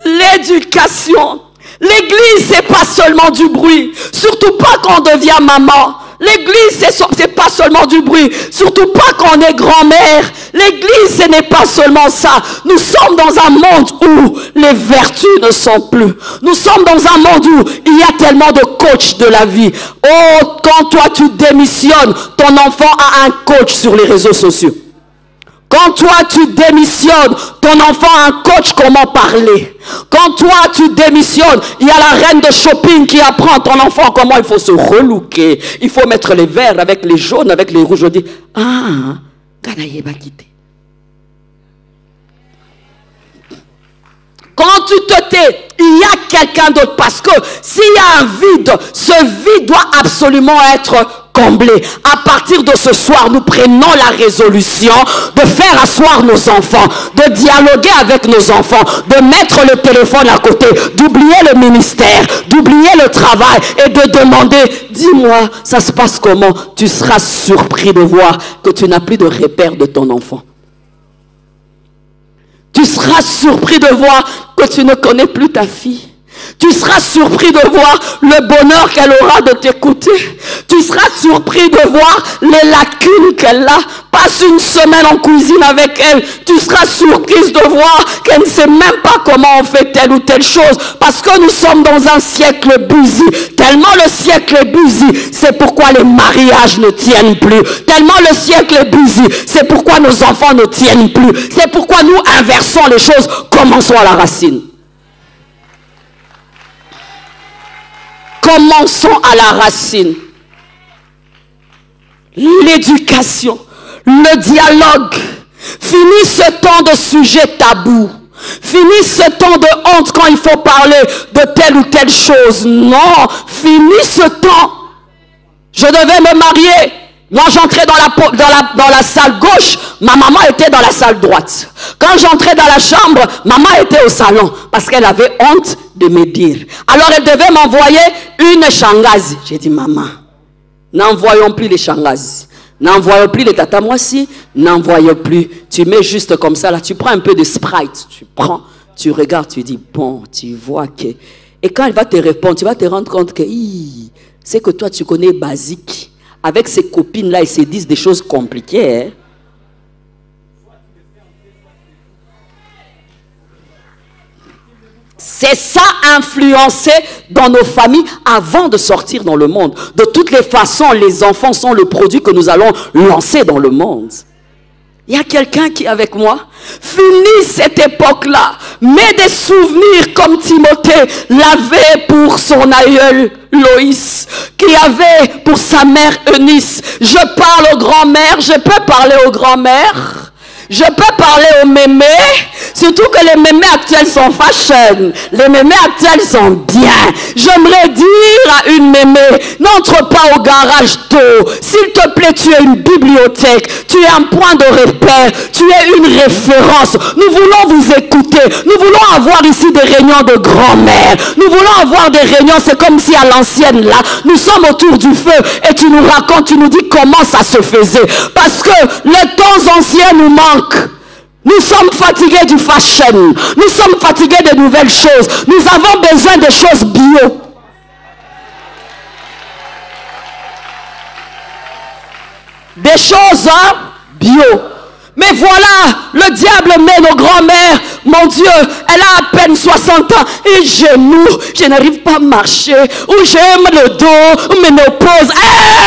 L'éducation. L'église, c'est pas seulement du bruit. Surtout pas quand on devient maman. L'église, c'est pas seulement du bruit. Surtout pas quand on est grand-mère. L'église, ce n'est pas seulement ça. Nous sommes dans un monde où les vertus ne sont plus. Nous sommes dans un monde où il y a tellement de coachs de la vie. Oh, quand toi tu démissionnes, ton enfant a un coach sur les réseaux sociaux. Quand toi tu démissionnes, ton enfant a un coach comment parler. Quand toi tu démissionnes, il y a la reine de shopping qui apprend à ton enfant comment il faut se relooker. Il faut mettre les verts avec les jaunes, avec les rouges. Je dis, ah, Kanaye va quitter. Quand tu te tais, il y a quelqu'un d'autre. Parce que s'il y a un vide, ce vide doit absolument être comblé. À partir de ce soir, nous prenons la résolution de faire asseoir nos enfants, de dialoguer avec nos enfants, de mettre le téléphone à côté, d'oublier le ministère, d'oublier le travail et de demander, dis-moi, ça se passe comment? Tu seras surpris de voir que tu n'as plus de repère de ton enfant. Tu seras surpris de voir que tu ne connais plus ta fille. Tu seras surpris de voir le bonheur qu'elle aura de t'écouter. Tu seras surpris de voir les lacunes qu'elle a. Passe une semaine en cuisine avec elle. Tu seras surprise de voir qu'elle ne sait même pas comment on fait telle ou telle chose. Parce que nous sommes dans un siècle busy. Tellement le siècle est busy, c'est pourquoi les mariages ne tiennent plus. Tellement le siècle est busy, c'est pourquoi nos enfants ne tiennent plus. C'est pourquoi nous inversons les choses. Commençons à la racine. Commençons à la racine. L'éducation, le dialogue. Fini ce temps de sujets tabous. Fini ce temps de honte quand il faut parler de telle ou telle chose. Non, fini ce temps. Je devais me marier. Moi, j'entrais dans la salle gauche, ma maman était dans la salle droite. Quand j'entrais dans la chambre, maman était au salon parce qu'elle avait honte de me dire. Alors, elle devait m'envoyer une shangazi. J'ai dit, maman, n'envoyons plus les shangazi. N'envoyons plus les tatamoisi. N'envoyons plus. Tu mets juste comme ça, là, tu prends un peu de Sprite. Tu prends, tu regardes, tu dis, bon, tu vois que... Et quand elle va te répondre, tu vas te rendre compte que c'est que toi, tu connais basique. Avec ses copines-là, ils se disent des choses compliquées. Hein? C'est ça, influencer dans nos familles avant de sortir dans le monde. De toutes les façons, les enfants sont le produit que nous allons lancer dans le monde. Il y a quelqu'un qui est avec moi. Finis cette époque-là. Mets des souvenirs comme Timothée l'avait pour son aïeul Loïs, qui avait pour sa mère Eunice. Je parle aux grands-mères, je peux parler aux grands-mères. Je peux parler aux mémés, surtout que les mémés actuels sont fashion. Les mémés actuels sont bien. J'aimerais dire à une mémé, n'entre pas au garage tôt. S'il te plaît, tu es une bibliothèque. Tu es un point de repère. Tu es une référence. Nous voulons vous écouter. Nous voulons avoir ici des réunions de grand-mère. Nous voulons avoir des réunions, c'est comme si à l'ancienne là, nous sommes autour du feu et tu nous racontes, tu nous dis comment ça se faisait. Parce que les temps anciens nous manquent. Nous sommes fatigués du fashion. Nous sommes fatigués des nouvelles choses. Nous avons besoin de choses bio. Des choses bio. Mais voilà, le diable met nos grands-mères. Mon Dieu, elle a à peine 60 ans. Et genoux, je n'arrive pas à marcher. Ou j'aime le dos, ménopause. Hey!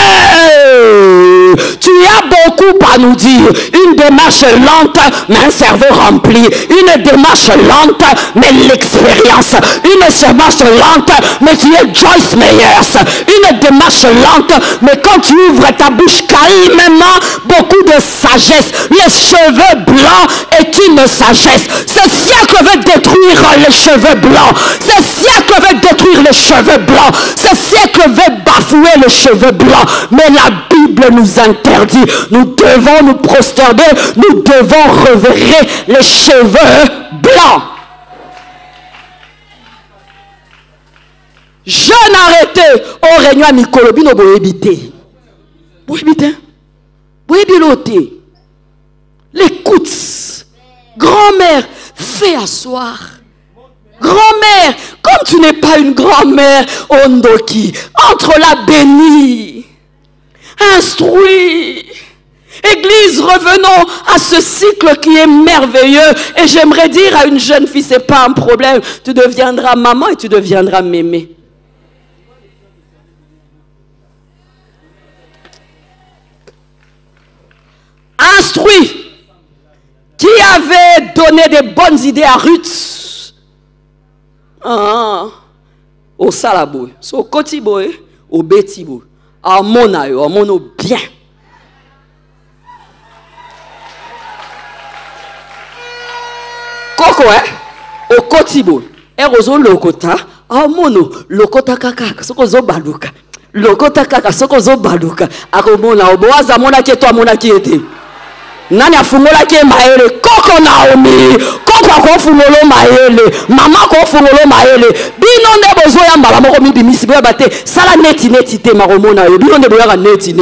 Tu as beaucoup à nous dire. Une démarche lente, mais un cerveau rempli. Une démarche lente, mais l'expérience. Une démarche lente, mais tu es Joyce Meyers. Une démarche lente, mais quand tu ouvres ta bouche calmement, beaucoup de sagesse. Les cheveux blancs est une sagesse. Ce siècle veut détruire les cheveux blancs. Ce siècle veut détruire les cheveux blancs. Ce siècle veut bafouer les cheveux blancs. Mais la Bible nous interdit dit, nous devons nous prosterner, nous devons reverrer les cheveux blancs. Jeune arrêté, au réunion à Mikolobi, nous devons éviter. Vous évitez? Vous évitez. L'écoute. Grand-mère, fais asseoir. Grand-mère, comme tu n'es pas une grand-mère, Ondoki, entre-la bénie. Instruis. Église, revenons à ce cycle qui est merveilleux. Et j'aimerais dire à une jeune fille, c'est pas un problème. Tu deviendras maman et tu deviendras mémé. Instruis. Qui avait donné des bonnes idées à Ruth? Au salabo, au kotibo, au betibo, à mono bien. Koko, au kotibo, erozo lokota, à mono, lokota kaka, sokozo baluka, lokota kaka, sokozo baluka, à mona, au boaza mona qui est toi, mona qui était. Nani afungola ke maele koko Naomi koko akofungolo maele mama akofungolo maele bino nde bozo ya mbala moko mibimisi boya bate sala neti te maromona yo bino nde boya neti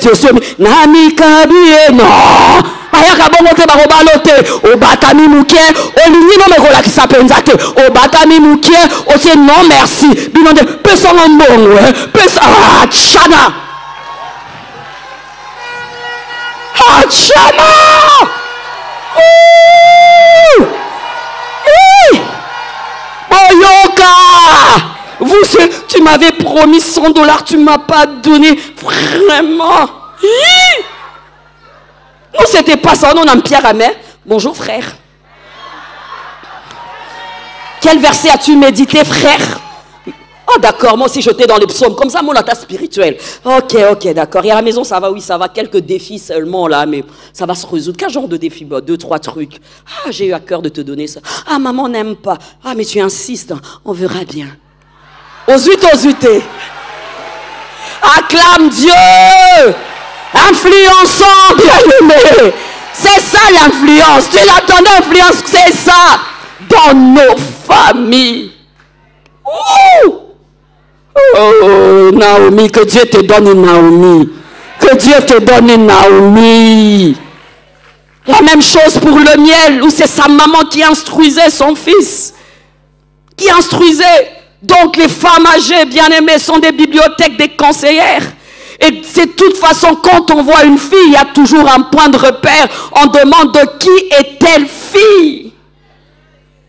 osomi na mikabiye no ayaka bongo te bakobalo te obatami muke olingi no mekola kisapenza te obatami muke otie non merci bino nde pesa mbongo pesa chana Chama! Boyoka! Tu m'avais promis $100, tu ne m'as pas donné. Vraiment? Non, c'était pas ça. Non, on a un Pierre Amer. Bonjour, frère. Quel verset as-tu médité, frère? Oh d'accord, moi aussi j'étais dans les psaumes, comme ça mon attaque spirituelle. Ok, d'accord. Et à la maison ça va, oui ça va, quelques défis seulement là, mais ça va se résoudre. Quel genre de défis? 2, 3 trucs. Ah, j'ai eu à cœur de te donner ça. Ah, maman n'aime pas. Ah, mais tu insistes, on verra bien. Osuité. Acclame Dieu. Influençant, bien-aimé. C'est ça l'influence. Tu l'attendais, influence, c'est ça. Dans nos familles. Ouh! Oh, Naomi, que Dieu te donne une Naomi. Que Dieu te donne une Naomi. La même chose pour le miel, où c'est sa maman qui instruisait son fils. Qui instruisait. Donc les femmes âgées, bien-aimées, sont des bibliothèques, des conseillères. Et c'est de toute façon, quand on voit une fille, il y a toujours un point de repère. On demande de qui est-elle fille?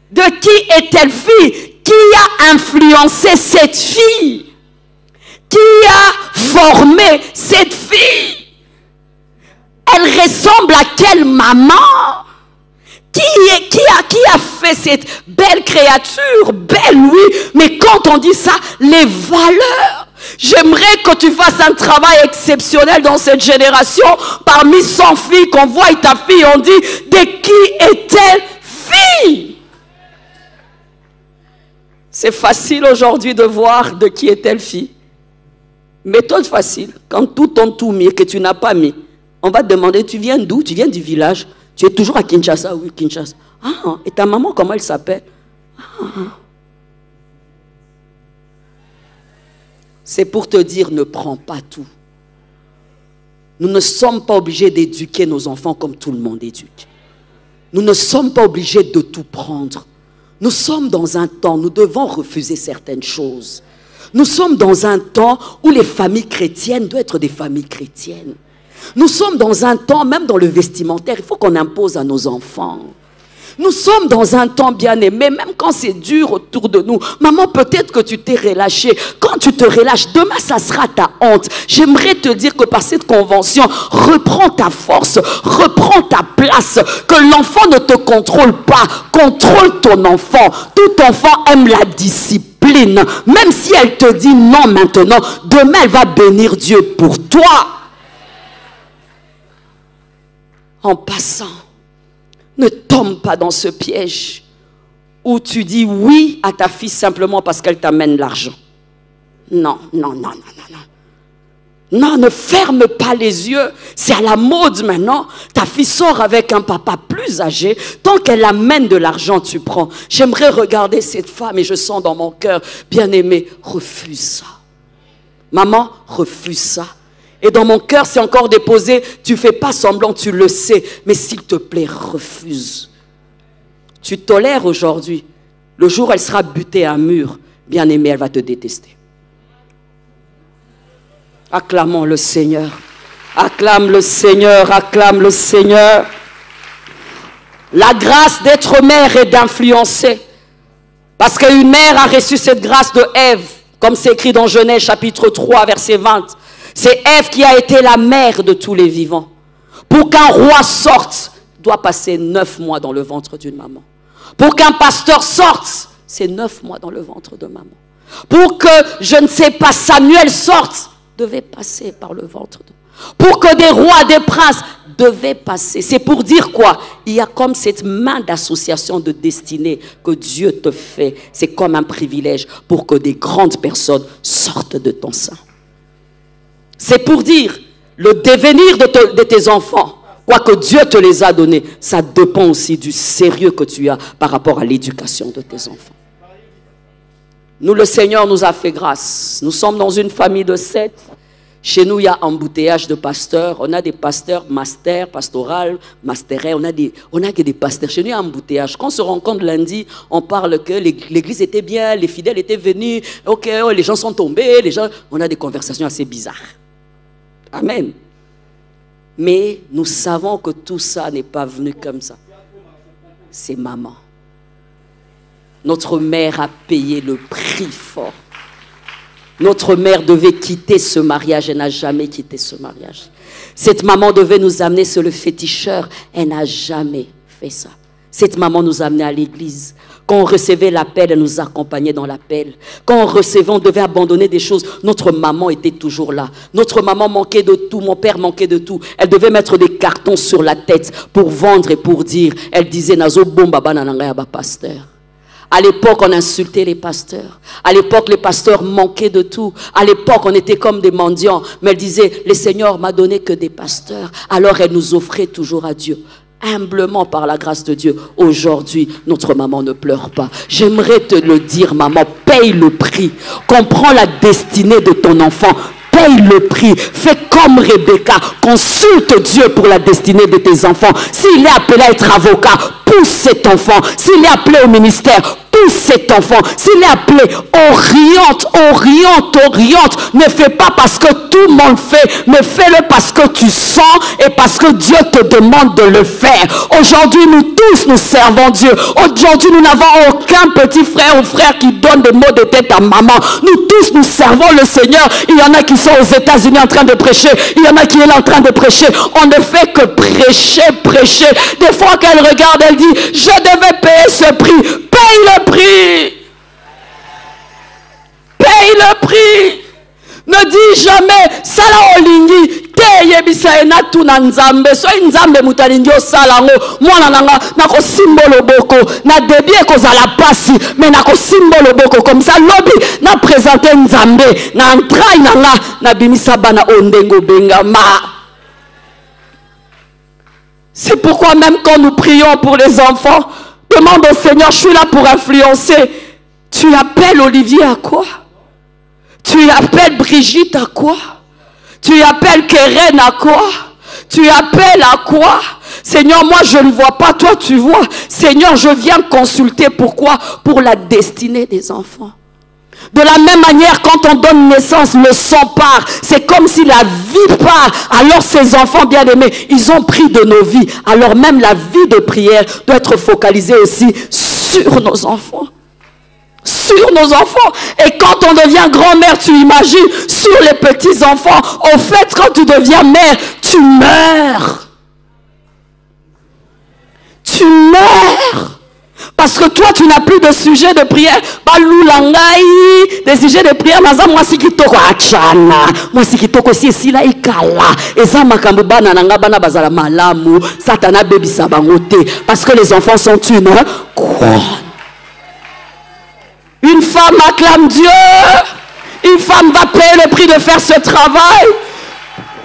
De qui est-elle fille? Qui a influencé cette fille? Qui a formé cette fille? Elle ressemble à quelle maman? Qui a fait cette belle créature? Belle, oui, mais quand on dit ça, les valeurs. J'aimerais que tu fasses un travail exceptionnel dans cette génération. Parmi 100 filles qu'on voit ta fille, on dit de qui est-elle fille? C'est facile aujourd'hui de voir de qui est telle fille. Méthode facile. Quand tout ton tout mis que tu n'as pas mis, on va te demander, tu viens d'où? Tu viens du village. Tu es toujours à Kinshasa? Oui, Kinshasa. Ah, et ta maman, comment elle s'appelle? C'est pour te dire, ne prends pas tout. Nous ne sommes pas obligés d'éduquer nos enfants comme tout le monde éduque. Nous ne sommes pas obligés de tout prendre. Nous sommes dans un temps, nous devons refuser certaines choses. Nous sommes dans un temps où les familles chrétiennes doivent être des familles chrétiennes. Nous sommes dans un temps, même dans le vestimentaire, il faut qu'on impose à nos enfants. Nous sommes dans un temps bien aimé, même quand c'est dur autour de nous. Maman, peut-être que tu t'es relâché. Quand tu te relâches, demain, ça sera ta honte. J'aimerais te dire que par cette convention, reprends ta force, reprends ta place. Que l'enfant ne te contrôle pas, contrôle ton enfant. Tout enfant aime la discipline. Même si elle te dit non maintenant, demain, elle va bénir Dieu pour toi. En passant, ne tombe pas dans ce piège où tu dis oui à ta fille simplement parce qu'elle t'amène l'argent. Non, non, non, non, non, non. Non, ne ferme pas les yeux. C'est à la mode maintenant. Ta fille sort avec un papa plus âgé. Tant qu'elle amène de l'argent, tu prends. J'aimerais regarder cette femme et je sens dans mon cœur, bien-aimé, refuse ça. Maman, refuse ça. Et dans mon cœur, c'est encore déposé. Tu fais pas semblant, tu le sais. Mais s'il te plaît, refuse. Tu tolères aujourd'hui. Le jour où elle sera butée à un mur, bien-aimé, elle va te détester. Acclamons le Seigneur. Acclame le Seigneur, acclame le Seigneur. La grâce d'être mère et d'influencer. Parce qu'une mère a reçu cette grâce de Ève, comme c'est écrit dans Genèse chapitre 3, verset 20. C'est Ève qui a été la mère de tous les vivants. Pour qu'un roi sorte, il doit passer 9 mois dans le ventre d'une maman. Pour qu'un pasteur sorte, c'est 9 mois dans le ventre de maman. Pour que, je ne sais pas, Samuel sorte, devait passer par le ventre. Pour que des rois, des princes devaient passer. C'est pour dire quoi? Il y a comme cette main d'association de destinée que Dieu te fait. C'est comme un privilège pour que des grandes personnes sortent de ton sein. C'est pour dire le devenir de tes enfants. Quoique Dieu te les a donnés, ça dépend aussi du sérieux que tu as par rapport à l'éducation de tes enfants. Nous, le Seigneur nous a fait grâce. Nous sommes dans une famille de 7. Chez nous, il y a un embouteillage de pasteurs. On a des pasteurs master, pastoral, masterais. On a que des pasteurs. Chez nous, il y a un embouteillage. Quand on se rencontre lundi, on parle que l'église était bien, les fidèles étaient venus. Ok, oh, les gens sont tombés. On a des conversations assez bizarres. Amen. Mais nous savons que tout ça n'est pas venu comme ça. C'est maman. Notre mère a payé le prix fort. Notre mère devait quitter ce mariage. Elle n'a jamais quitté ce mariage. Cette maman devait nous amener sur le féticheur. Elle n'a jamais fait ça. Cette maman nous amenait à l'église. Quand on recevait l'appel, elle nous accompagnait dans l'appel. Quand on recevait, on devait abandonner des choses. Notre maman était toujours là. Notre maman manquait de tout. Mon père manquait de tout. Elle devait mettre des cartons sur la tête pour vendre et pour dire. Elle disait, Nazo bomba banananga ba pasteur. À l'époque, on insultait les pasteurs. À l'époque, les pasteurs manquaient de tout. À l'époque, on était comme des mendiants. Mais elle disait, le Seigneur m'a donné que des pasteurs. Alors, elle nous offrait toujours à Dieu. Humblement, par la grâce de Dieu. Aujourd'hui, notre maman ne pleure pas. J'aimerais te le dire, maman, paye le prix. Comprends la destinée de ton enfant. Paye le prix. Fais comme Rebecca. Consulte Dieu pour la destinée de tes enfants. S'il est appelé à être avocat, pousse cet enfant. S'il est appelé au ministère, pousse cet enfant. S'il est appelé, oriente. Ne fais pas parce que tout le monde fait, mais fais-le parce que tu sens et parce que Dieu te demande de le faire. Aujourd'hui, nous tous, nous servons Dieu. Aujourd'hui, nous n'avons aucun petit frère ou frère qui donne des mots de tête à maman. Nous tous, nous servons le Seigneur. Il y en a qui sont aux États-Unis en train de prêcher. Il y en a qui est là en train de prêcher. On ne fait que prêcher. Des fois qu'elle regarde, elle dit, je devais payer ce prix. Paye le prix. Paye le prix. Ne dis jamais, sala olingi, te yebisa enatu na nzambe, so nzambe mutalingi osala ngo, mwana nanga, nako simbolo boko, na debie kozala pasi, mais nako simbolo boko, comme ça, lobi, na présenter nzambe, na entrai nanga, na bimisa bana ondengo bengama. C'est pourquoi même quand nous prions pour les enfants, demande au Seigneur, je suis là pour influencer. Tu appelles Olivier à quoi? Tu appelles Brigitte à quoi? Tu appelles Keren à quoi? Tu appelles à quoi? Seigneur, moi je ne vois pas, toi tu vois. Seigneur, je viens consulter. Pourquoi? Pour la destinée des enfants. De la même manière, quand on donne naissance, le sang part. C'est comme si la vie part. Alors ces enfants bien-aimés, ils ont pris de nos vies. Alors même la vie de prière doit être focalisée aussi sur nos enfants. Sur nos enfants. Et quand on devient grand-mère, tu imagines, sur les petits-enfants. Au fait, quand tu deviens mère, tu meurs. Tu meurs. Parce que toi, tu n'as plus de sujet de prière. Des sujets de prière. Moi, si kitoko achana. Moi, si kitoko si esila ikala. Eza makambo bana nanga bana bazala malamu. Satana baby sabangote. Parce que les enfants sont une couronne. Une femme acclame Dieu. Une femme va payer le prix de faire ce travail.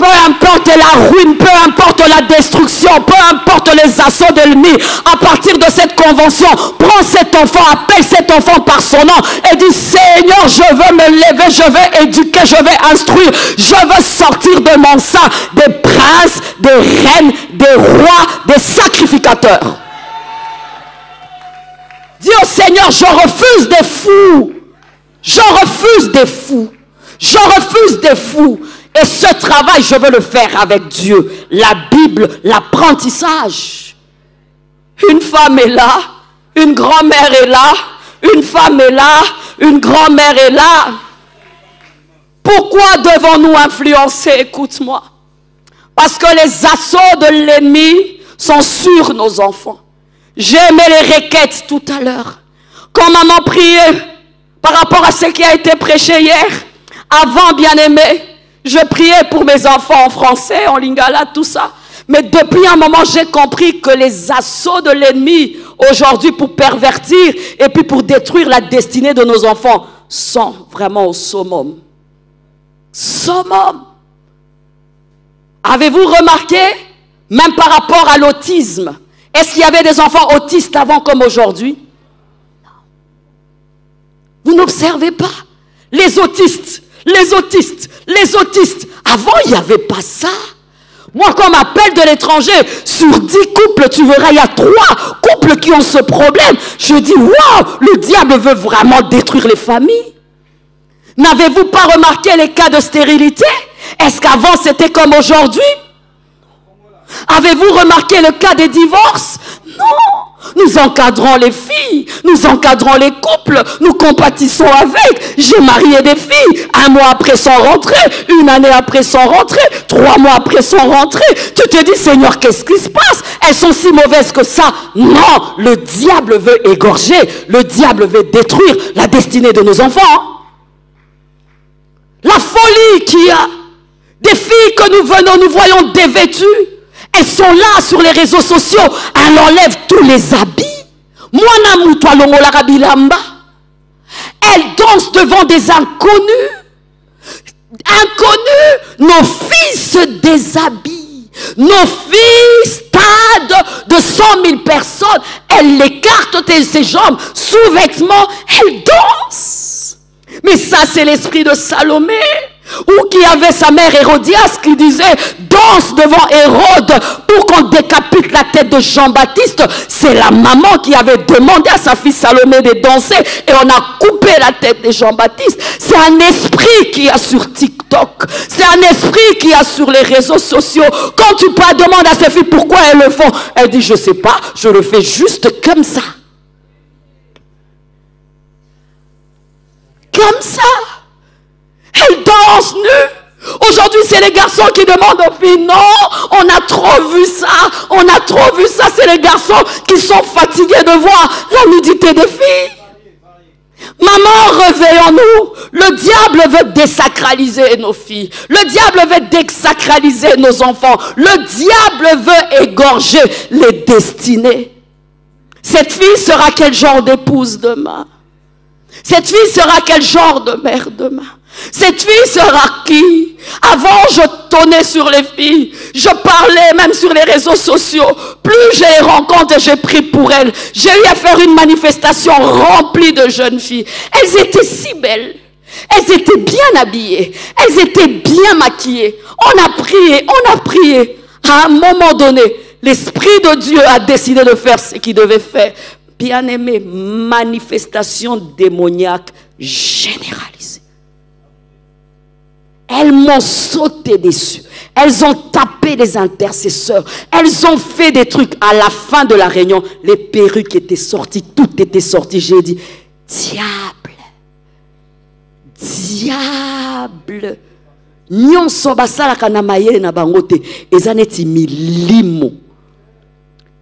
peu importe la ruine, peu importe la destruction, peu importe les assauts de l'ennemi, à partir de cette convention, prends cet enfant, appelle cet enfant par son nom et dis, Seigneur, je veux me lever, je veux éduquer, je veux instruire, je veux sortir de mon sein des princes, des reines, des rois, des sacrificateurs. Dis au Seigneur, je refuse des fous. Je refuse des fous. Je refuse des fous. Et ce travail, je veux le faire avec Dieu. La Bible, l'apprentissage. Une femme est là. Une grand-mère est là. Une femme est là. Une grand-mère est là. Pourquoi devons-nous influencer? Écoute-moi. Parce que les assauts de l'ennemi sont sur nos enfants. J'ai aimé les requêtes tout à l'heure. Quand maman priait par rapport à ce qui a été prêché hier, avant, bien aimé, je priais pour mes enfants en français, en lingala, tout ça. Mais depuis un moment, j'ai compris que les assauts de l'ennemi aujourd'hui pour pervertir et puis pour détruire la destinée de nos enfants sont vraiment au summum. Summum. Avez-vous remarqué, même par rapport à l'autisme, est-ce qu'il y avait des enfants autistes avant comme aujourd'hui? Non. Vous n'observez pas. Les autistes. Avant, il n'y avait pas ça. Moi, quand on m'appelle de l'étranger, sur 10 couples, tu verras, il y a 3 couples qui ont ce problème. Je dis, waouh, le diable veut vraiment détruire les familles. N'avez-vous pas remarqué les cas de stérilité? Est-ce qu'avant, c'était comme aujourd'hui? Avez-vous remarqué le cas des divorces? Non. Nous encadrons les filles, nous encadrons les couples, nous compatissons avec. J'ai marié des filles, 1 mois après sont rentrées, 1 année après sont rentrées, 3 mois après sont rentrées. Tu te dis, Seigneur, qu'est-ce qui se passe? Elles sont si mauvaises que ça? Non, le diable veut égorger, le diable veut détruire la destinée de nos enfants. La folie qu'il y a, des filles que nous voyons dévêtues, elles sont là sur les réseaux sociaux. Elles enlèvent tous les habits. Elles dansent devant des inconnus. Nos filles se déshabillent. Nos filles, stade de 100 000 personnes. Elles écartent ses jambes sous vêtements. Elles dansent. Mais ça, c'est l'esprit de Salomé. Ou qui avait sa mère Hérodias qui disait, danse devant Hérode pour qu'on décapite la tête de Jean-Baptiste. C'est la maman qui avait demandé à sa fille Salomé de danser et on a coupé la tête de Jean-Baptiste. C'est un esprit qui a sur TikTok. C'est un esprit qui a sur les réseaux sociaux. Quand tu demandes à ses filles pourquoi elles le font, elle dit, je sais pas, je le fais juste comme ça. Comme ça. Elles dansent nues. Aujourd'hui, c'est les garçons qui demandent aux filles, non, on a trop vu ça, on a trop vu ça. C'est les garçons qui sont fatigués de voir la nudité des filles. Maman, réveillons-nous. Le diable veut désacraliser nos filles. Le diable veut désacraliser nos enfants. Le diable veut égorger les destinées. Cette fille sera quel genre d'épouse demain? Cette fille sera quel genre de mère demain? Cette fille sera qui? Avant, je tonnais sur les filles. Je parlais même sur les réseaux sociaux. Plus je les rencontre et j'ai pris pour elles. J'ai eu à faire une manifestation remplie de jeunes filles. Elles étaient si belles. Elles étaient bien habillées. Elles étaient bien maquillées. On a prié. À un moment donné, l'Esprit de Dieu a décidé de faire ce qu'il devait faire. Bien-aimé, manifestation démoniaque généralisée. Elles m'ont sauté dessus. Elles ont tapé les intercesseurs. Elles ont fait des trucs. À la fin de la réunion, les perruques étaient sorties. Tout était sorti. J'ai dit, diable. Nyonso basalaka na mayele na bangote. Ezaneti milimo.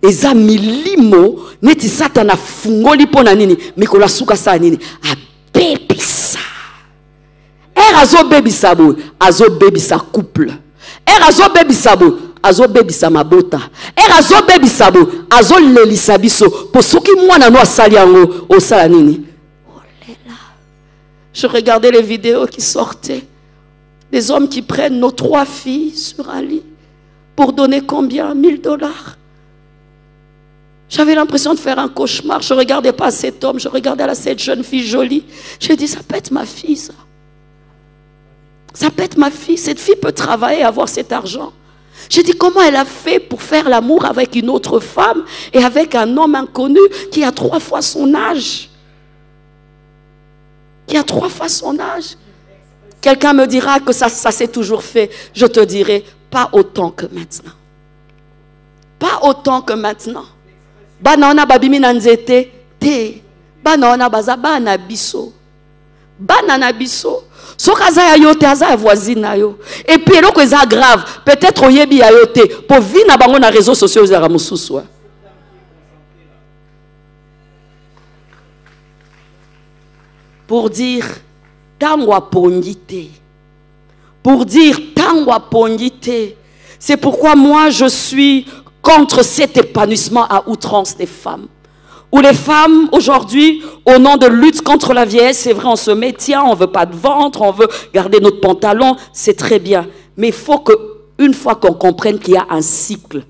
Eza milimo. Neti satana fungoli pona nini. Mikola suka sa nini. Abebisa. Azo baby sabo, azo baby sa couple. Azo baby sabo, azo baby sa mabota. Azo baby sabo, azo lelisa biso. Pour ceux qui moi na no asali yango, osala nini. Oh là là. Je regardais les vidéos qui sortaient. Des hommes qui prennent nos 3 filles sur un lit pour donner combien? 1000 $. J'avais l'impression de faire un cauchemar. Je ne regardais pas cet homme, je regardais cette jeune fille jolie. J'ai dit, ça peut être ma fille, ça. Ça peut être ma fille. Cette fille peut travailler et avoir cet argent. J'ai dit, comment elle a fait pour faire l'amour avec une autre femme et avec un homme inconnu qui a 3 fois son âge? Qui a 3 fois son âge? Quelqu'un me dira que ça s'est toujours fait. Je te dirai, pas autant que maintenant. Pas autant que maintenant. Banana babimi nanzete te. Banana bazabana biso. Banana biso. Sokaza ya yote aza ya voisine na yo. Et puis eloko eza grave, peut-être oyebi ya yote pour vivre na bango na réseaux sociaux za mususu. Pour dire tangwa pongite. Pour dire tangwa pongite. C'est pourquoi moi je suis contre cet épanouissement à outrance des femmes. Où les femmes, aujourd'hui, au nom de lutte contre la vieillesse, c'est vrai, on se met, tiens, on ne veut pas de ventre, on veut garder notre pantalon, c'est très bien. Mais il faut qu'une fois qu'on comprenne qu'il y a un cycle,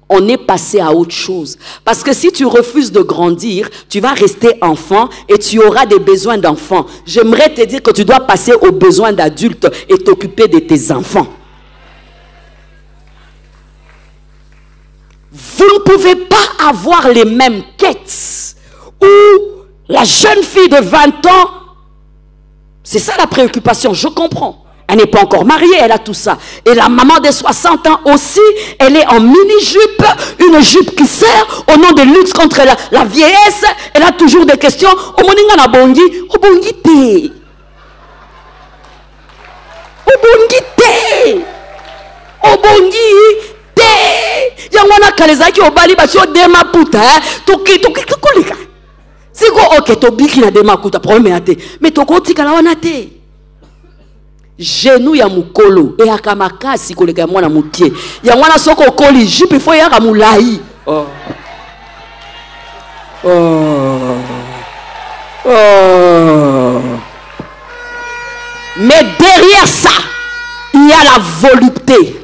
on est passé à autre chose. Parce que si tu refuses de grandir, tu vas rester enfant et tu auras des besoins d'enfant. J'aimerais te dire que tu dois passer aux besoins d'adultes et t'occuper de tes enfants. Vous ne pouvez pas avoir les mêmes quêtes où la jeune fille de 20 ans, c'est ça la préoccupation, je comprends. Elle n'est pas encore mariée, elle a tout ça. Et la maman de 60 ans aussi, elle est en mini-jupe, une jupe qui sert au nom de lutte contre la vieillesse. Elle a toujours des questions. Omoninga na bongi, obongi te. Obongi te. Obongi te. Yangwana kalezaki obali basi odema puta, toki kolika. Siko ok to biki na dema puta, problème ate. Mais toko tika na wana te. Genou ya mukolo e akamakasi koleka mwana mutie ya mwana soko koli jipe fo ya kamulai. Oh. Oh. Oh. Mais derrière ça, il y a la volupté.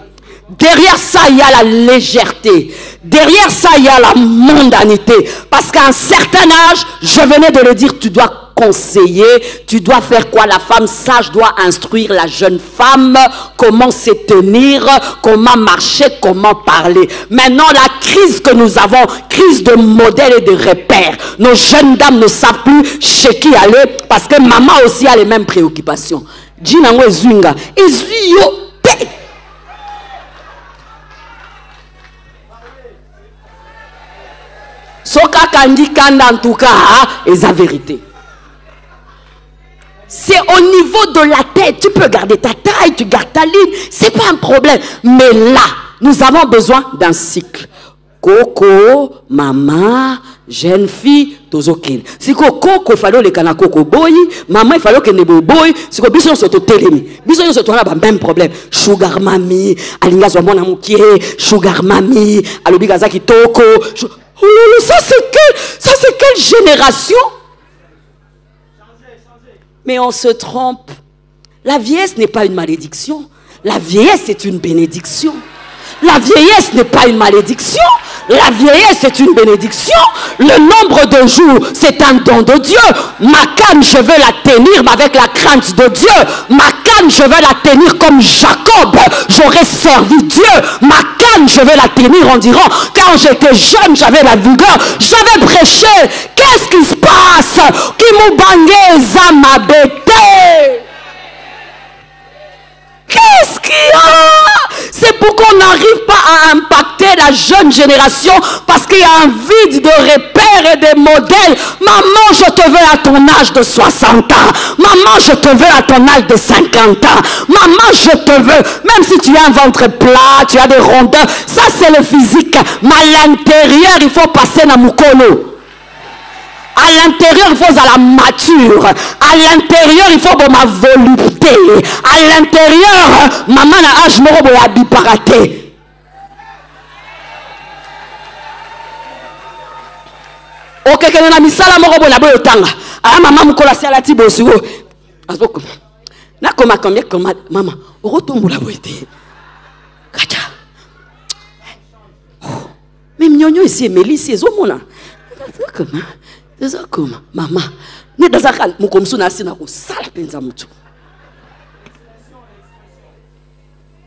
Derrière ça, il y a la légèreté. Derrière ça, il y a la mondanité. Parce qu'à un certain âge, je venais de le dire, tu dois conseiller, tu dois faire quoi? La femme sage doit instruire la jeune femme comment se tenir, comment marcher, comment parler. Maintenant, la crise que nous avons, crise de modèles et de repères. Nos jeunes dames ne savent plus chez qui aller parce que maman aussi a les mêmes préoccupations. Jinango Zunga, Ezuyo pe. Soka kandi kanda en tout cas, est la vérité. C'est au niveau de la tête. Tu peux garder ta taille, tu gardes ta ligne. Ce n'est pas un problème. Mais là, nous avons besoin d'un cycle. Coco, maman, jeune fille, tozokin. Si coco, il fallait le kana coco boy, maman, il fallait que ne boy. Si coco, bison se télémi. Bison se tourne le même problème. Sugar mami, alinga zomona mukie, sugar mami, alobigaza ki toko. Oh, ça c'est quelle génération? Mais on se trompe. La vieillesse n'est pas une malédiction. La vieillesse est une bénédiction. La vieillesse n'est pas une malédiction. La vieillesse est une bénédiction. Le nombre de jours, c'est un don de Dieu. Ma canne, je veux la tenir, mais avec la crainte de Dieu. Ma canne, je veux la tenir comme Jacob. J'aurais servi Dieu. Ma canne, je veux la tenir en disant, quand j'étais jeune, j'avais la vigueur. J'avais prêché. Qu'est-ce qui se passe? Qui m'a bangé, ça m'a bêté. Qu'est-ce qu'il y a? C'est pour qu'on n'arrive pas à impacter la jeune génération parce qu'il y a un vide de repères et de modèles. Maman, je te veux à ton âge de 60 ans. Maman, je te veux à ton âge de 50 ans. Maman, je te veux. Même si tu as un ventre plat, tu as des rondeurs. Ça, c'est le physique. Mais à l'intérieur, il faut passer dans Mukolo. À l'intérieur, il faut la mature. À l'intérieur, il faut ma volupté. À l'intérieur, maman n'a âge moro boya biparaté. Ok, que na misala moro boya boya tanga. Ah maman mukola sala tibo suo. Azoko. nakoma combien comme maman orotombola boité kacha même nyonyo ici Mélisse ezomona comment maman ne dazaka mukomsu na sina ko sala penza mutu.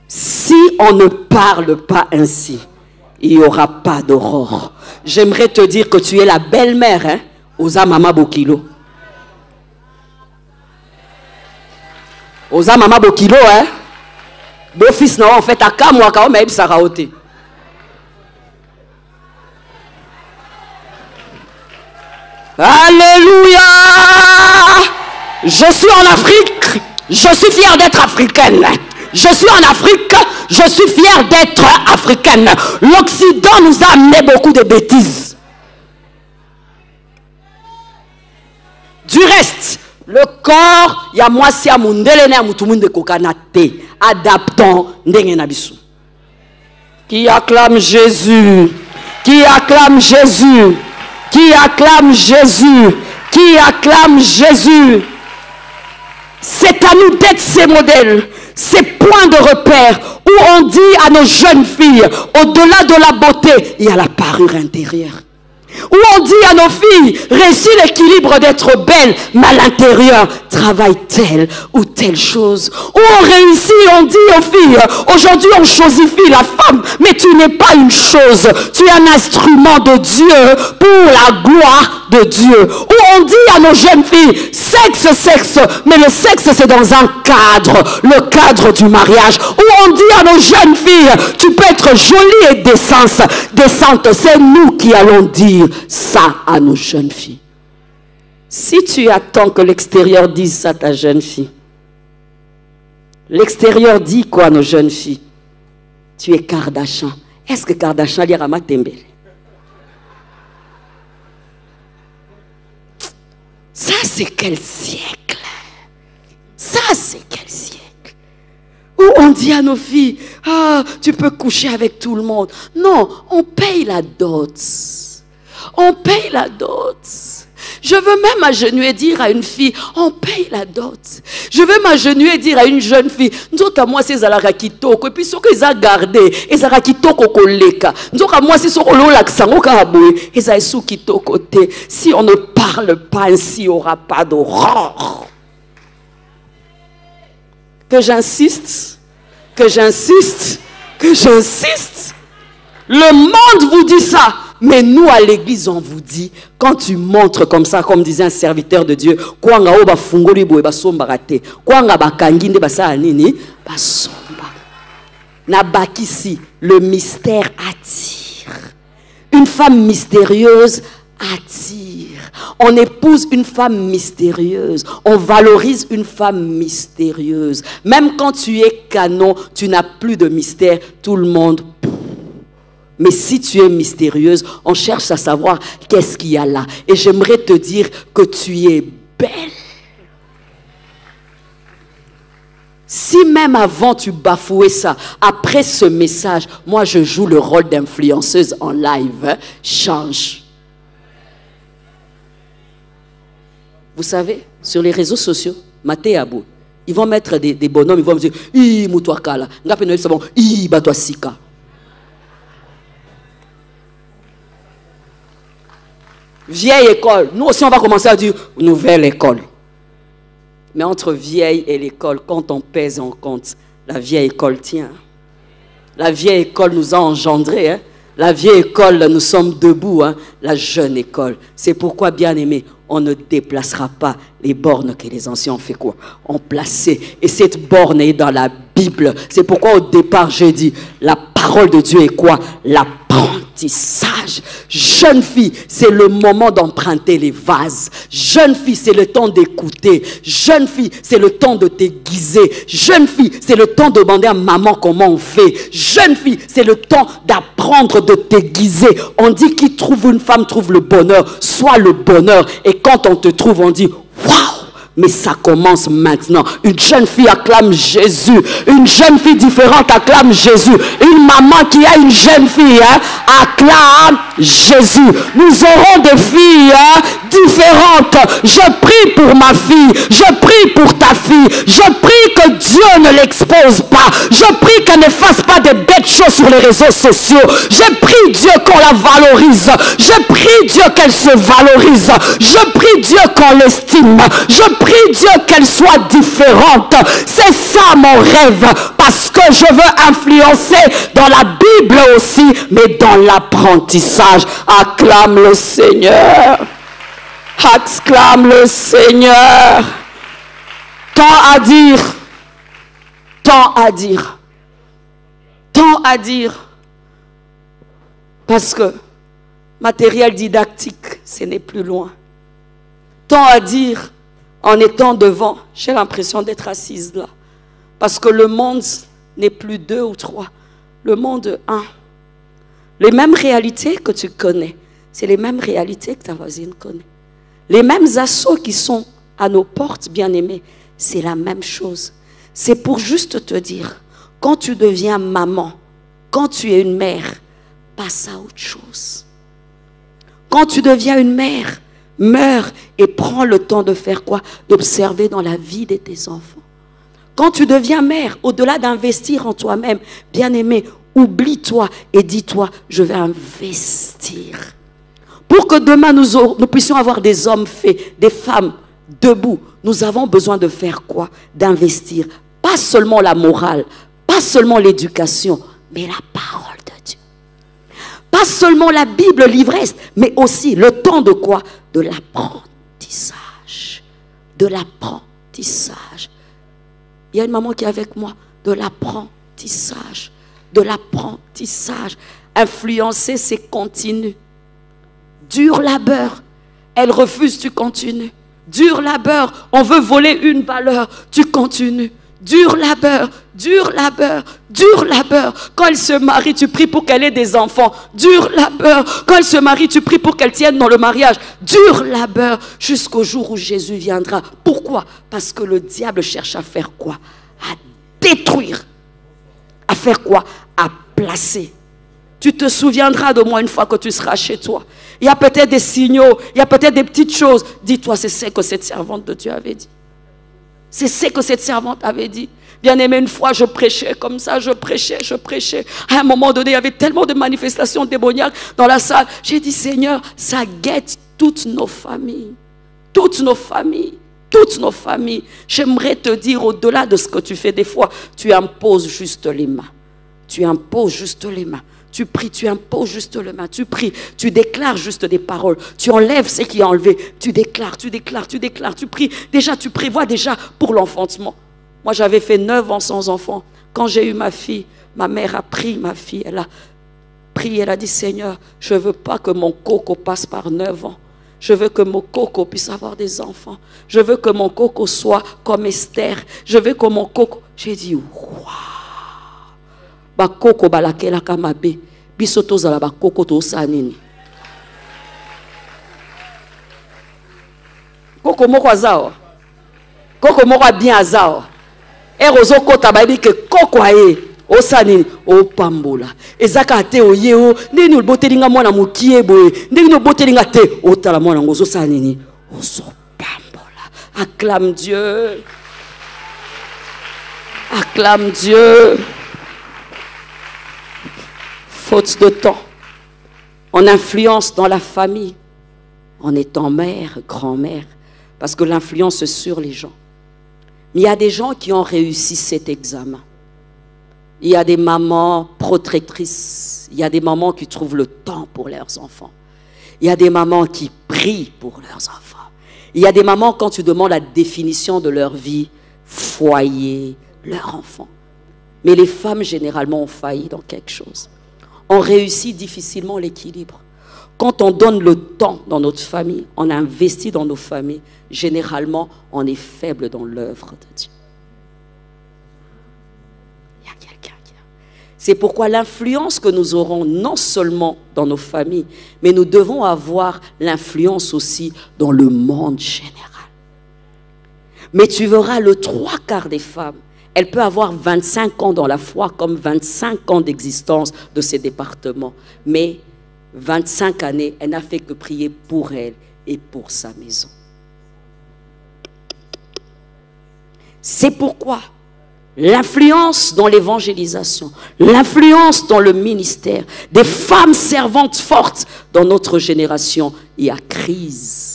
Si on ne parle pas ainsi, il n'y aura pas d'aurore. J'aimerais te dire que tu es la belle-mère, hein, Oza Mama Bokilo. Oza Mama Bokilo, hein. Beau fils, non, en fait, à Kamwa, Kaoma, Eb Saraote. Alléluia! Je suis en Afrique. Je suis fière d'être africaine. Je suis en Afrique, je suis fière d'être africaine. L'Occident nous a amené beaucoup de bêtises. Du reste, le corps, il y a moi si à mundele ne mutumunde kokanate, adaptant ndengenabisu. Qui acclame Jésus, qui acclame Jésus, qui acclame Jésus, qui acclame Jésus. C'est à nous d'être ces modèles, ces points de repère où on dit à nos jeunes filles, au-delà de la beauté, il y a la parure intérieure. Où on dit à nos filles, réussis l'équilibre d'être belle, mais à l'intérieur, travaille telle ou telle chose. Où on réussit, on dit aux filles, aujourd'hui on chosifie la femme, mais tu n'es pas une chose, tu es un instrument de Dieu pour la gloire de Dieu. Où on dit à nos jeunes filles, sexe, sexe, mais le sexe c'est dans un cadre, le cadre du mariage. Où on dit à nos jeunes filles, tu peux être jolie et décente, c'est nous qui allons dire ça à nos jeunes filles. Si tu attends que l'extérieur dise ça à ta jeune fille, l'extérieur dit quoi à nos jeunes filles? Tu es Kardashian. Est-ce que Kardashian lit Rama Tembele? Ça c'est quel siècle? Ça c'est quel siècle? Où on dit à nos filles, ah, tu peux coucher avec tout le monde. Non, on paye la dot. On paye la dot. Je veux même m'agenouiller et dire à une fille, on paye la dot. Je veux m'agenouiller et dire à une jeune fille, nzoka moi c'est zalaka kitoko, et puis ce qu'ils ont gardé, et zalaka kitoko koleka. Nzoka moi c'est ce qu'on l'a ksango kaboué, et zalaka sou kitoko te. Si on ne parle pas ainsi, il n'y aura pas d'aurore. Que j'insiste, que j'insiste, que j'insiste. Le monde vous dit ça. Mais nous, à l'église, on vous dit, quand tu montres comme ça, comme disait un serviteur de Dieu, le mystère attire. Une femme mystérieuse attire. On épouse une femme mystérieuse. On valorise une femme mystérieuse. Même quand tu es canon, tu n'as plus de mystère. Tout le monde. Mais si tu es mystérieuse, on cherche à savoir qu'est-ce qu'il y a là. Et j'aimerais te dire que tu es belle. Si même avant tu bafouais ça, après ce message, moi je joue le rôle d'influenceuse en live, change. Vous savez, sur les réseaux sociaux, Maté Abou, ils vont mettre des bonhommes, ils vont me dire, Ih, moutoua kala, ngapenoïl sabon, Ih, batoi sika. Vieille école. Nous aussi, on va commencer à dire nouvelle école. Mais entre vieille et l'école, quand on pèse en compte, la vieille école tient. La vieille école nous a engendrés. Hein? La vieille école, nous sommes debout. Hein? La jeune école. C'est pourquoi, bien aimé, on ne déplacera pas les bornes que les anciens ont fait quoi? Ont placé. Et cette borne est dans la Bible. C'est pourquoi au départ, j'ai dit, la parole de Dieu est quoi? L'apprentissage. Jeune fille, c'est le moment d'emprunter les vases. Jeune fille, c'est le temps d'écouter. Jeune fille, c'est le temps de t'aiguiser. Jeune fille, c'est le temps de demander à maman comment on fait. Jeune fille, c'est le temps d'apprendre de t'aiguiser. On dit qui trouve une femme trouve le bonheur. Sois le bonheur. Et quand on te trouve, on dit waouh, Mais ça commence maintenant. Une jeune fille acclame Jésus. Une jeune fille différente acclame Jésus. Une maman qui a une jeune fille acclame Jésus. Nous aurons des filles différentes. Je prie pour ma fille. Je prie pour ta fille. Je prie que Dieu ne l'expose pas. Je prie qu'elle ne fasse pas des bêtes choses sur les réseaux sociaux. Je prie Dieu qu'on la valorise. Je prie Dieu qu'elle se valorise. Je prie Dieu qu'on l'estime. Je prie Dieu qu'elle soit différente. C'est ça mon rêve, parce que je veux influencer dans la Bible aussi, mais dans l'apprentissage. Acclame le Seigneur. Acclame le Seigneur. Tant à dire. Tant à dire. Tant à dire. Parce que matériel didactique, ce n'est plus loin. Tant à dire. En étant devant, j'ai l'impression d'être assise là. Parce que le monde n'est plus 2 ou 3. Le monde 1. Les mêmes réalités que tu connais, c'est les mêmes réalités que ta voisine connaît. Les mêmes assauts qui sont à nos portes, bien-aimés, c'est la même chose. C'est pour juste te dire, quand tu deviens maman, quand tu es une mère, passe à autre chose. Quand tu deviens une mère, meurs et prends le temps de faire quoi? D'observer dans la vie de tes enfants. Quand tu deviens mère, au-delà d'investir en toi-même, bien-aimé, oublie-toi et dis-toi, je vais investir. Pour que demain nous puissions avoir des hommes faits, des femmes debout, nous avons besoin de faire quoi? D'investir. Pas seulement la morale, pas seulement l'éducation, mais la parole de Dieu. Pas seulement la Bible l'ivresse, mais aussi le temps de quoi? De l'apprentissage. De l'apprentissage. Il y a une maman qui est avec moi. De l'apprentissage. De l'apprentissage. Influencer, c'est continu. Dur labeur. Elle refuse, tu continues. Dur labeur. On veut voler une valeur, tu continues. Dur labeur, dur labeur, dur labeur. Quand elle se marie, tu pries pour qu'elle ait des enfants. Dur labeur. Quand elle se marie, tu pries pour qu'elle tienne dans le mariage. Dur labeur. Jusqu'au jour où Jésus viendra. Pourquoi? Parce que le diable cherche à faire quoi? À détruire. À faire quoi? À placer. Tu te souviendras de moi une fois que tu seras chez toi. Il y a peut-être des signaux, il y a peut-être des petites choses. Dis-toi, c'est ce que cette servante de Dieu avait dit. C'est ce que cette servante avait dit. Bien-aimé, une fois, je prêchais comme ça, je prêchais. À un moment donné, il y avait tellement de manifestations démoniaques dans la salle. J'ai dit, Seigneur, ça guette toutes nos familles. Toutes nos familles. Toutes nos familles. J'aimerais te dire, au-delà de ce que tu fais des fois, tu imposes juste les mains. Tu imposes juste les mains. Tu pries, tu imposes juste les mains. Tu pries, tu déclares juste des paroles. Tu enlèves ce qui est enlevé. Tu déclares, tu pries. Déjà, tu prévois déjà pour l'enfantement. Moi, j'avais fait 9 ans sans enfant. Quand j'ai eu ma fille, ma mère a pris ma fille. Elle a prié, elle a dit, Seigneur, je ne veux pas que mon coco passe par 9 ans. Je veux que mon coco puisse avoir des enfants. Je veux que mon coco soit comme Esther. Je veux que mon coco... J'ai dit, waouh. Ba koko balakela kamabe bisoto zala ba koko to sanini koko moko azao koko moko bien azao erozo kota ba bi ke koko aye o sanini o pambola ezaka te oyeo ndeni obotelinga mwana mukie boye ndeni obotelinga te o tala mwana ngozo sanini o so pambola. Acclame Dieu, acclame Dieu. Faute de temps, on influence dans la famille en étant mère, grand-mère, parce que l'influence sur les gens. Mais il y a des gens qui ont réussi cet examen. Il y a des mamans protectrices, il y a des mamans qui trouvent le temps pour leurs enfants. Il y a des mamans qui prient pour leurs enfants. Il y a des mamans, quand tu demandes la définition de leur vie, foyer, leur enfant. Mais les femmes, généralement, ont failli dans quelque chose. On réussit difficilement l'équilibre. Quand on donne le temps dans notre famille, on investit dans nos familles, généralement, on est faible dans l'œuvre de Dieu. Il y a quelqu'un qui a... C'est pourquoi l'influence que nous aurons, non seulement dans nos familles, mais nous devons avoir l'influence aussi dans le monde général. Mais tu verras le 3/4 des femmes. Elle peut avoir 25 ans dans la foi comme 25 ans d'existence de ces départements. Mais 25 années, elle n'a fait que prier pour elle et pour sa maison. C'est pourquoi l'influence dans l'évangélisation, l'influence dans le ministère, des femmes servantes fortes dans notre génération, il y a crise.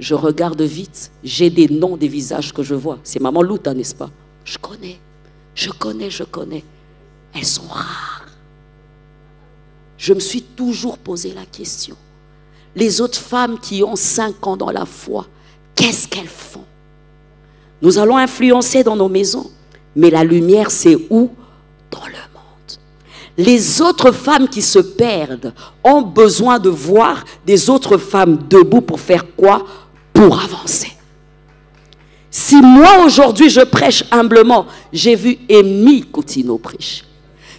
Je regarde vite, j'ai des noms, des visages que je vois. C'est Maman Louta, n'est-ce pas? Je connais. Elles sont rares. Je me suis toujours posé la question. Les autres femmes qui ont 5 ans dans la foi, qu'est-ce qu'elles font? Nous allons influencer dans nos maisons. Mais la lumière, c'est où? Dans le monde. Les autres femmes qui se perdent ont besoin de voir des autres femmes debout pour faire quoi? Pour avancer. Si moi aujourd'hui je prêche humblement, j'ai vu Amy Coutinho prêcher.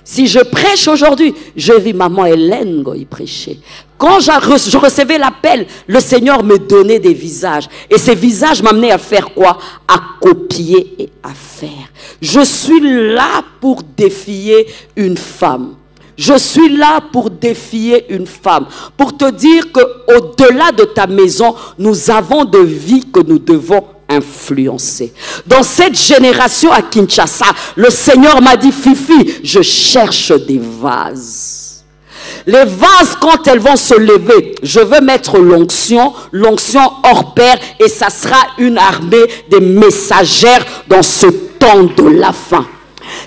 Si je prêche aujourd'hui, je vis Maman Hélène Goy prêcher. Quand je recevais l'appel, le Seigneur me donnait des visages. Et ces visages m'amenaient à faire quoi? À copier et à faire. Je suis là pour défier une femme. Je suis là pour défier une femme. Pour te dire qu'au-delà de ta maison, nous avons de vies que nous devons influencer. Dans cette génération à Kinshasa, le Seigneur m'a dit, Fifi, je cherche des vases. Les vases, quand elles vont se lever, je veux mettre l'onction hors pair, et ça sera une armée de messagères dans ce temps de la fin.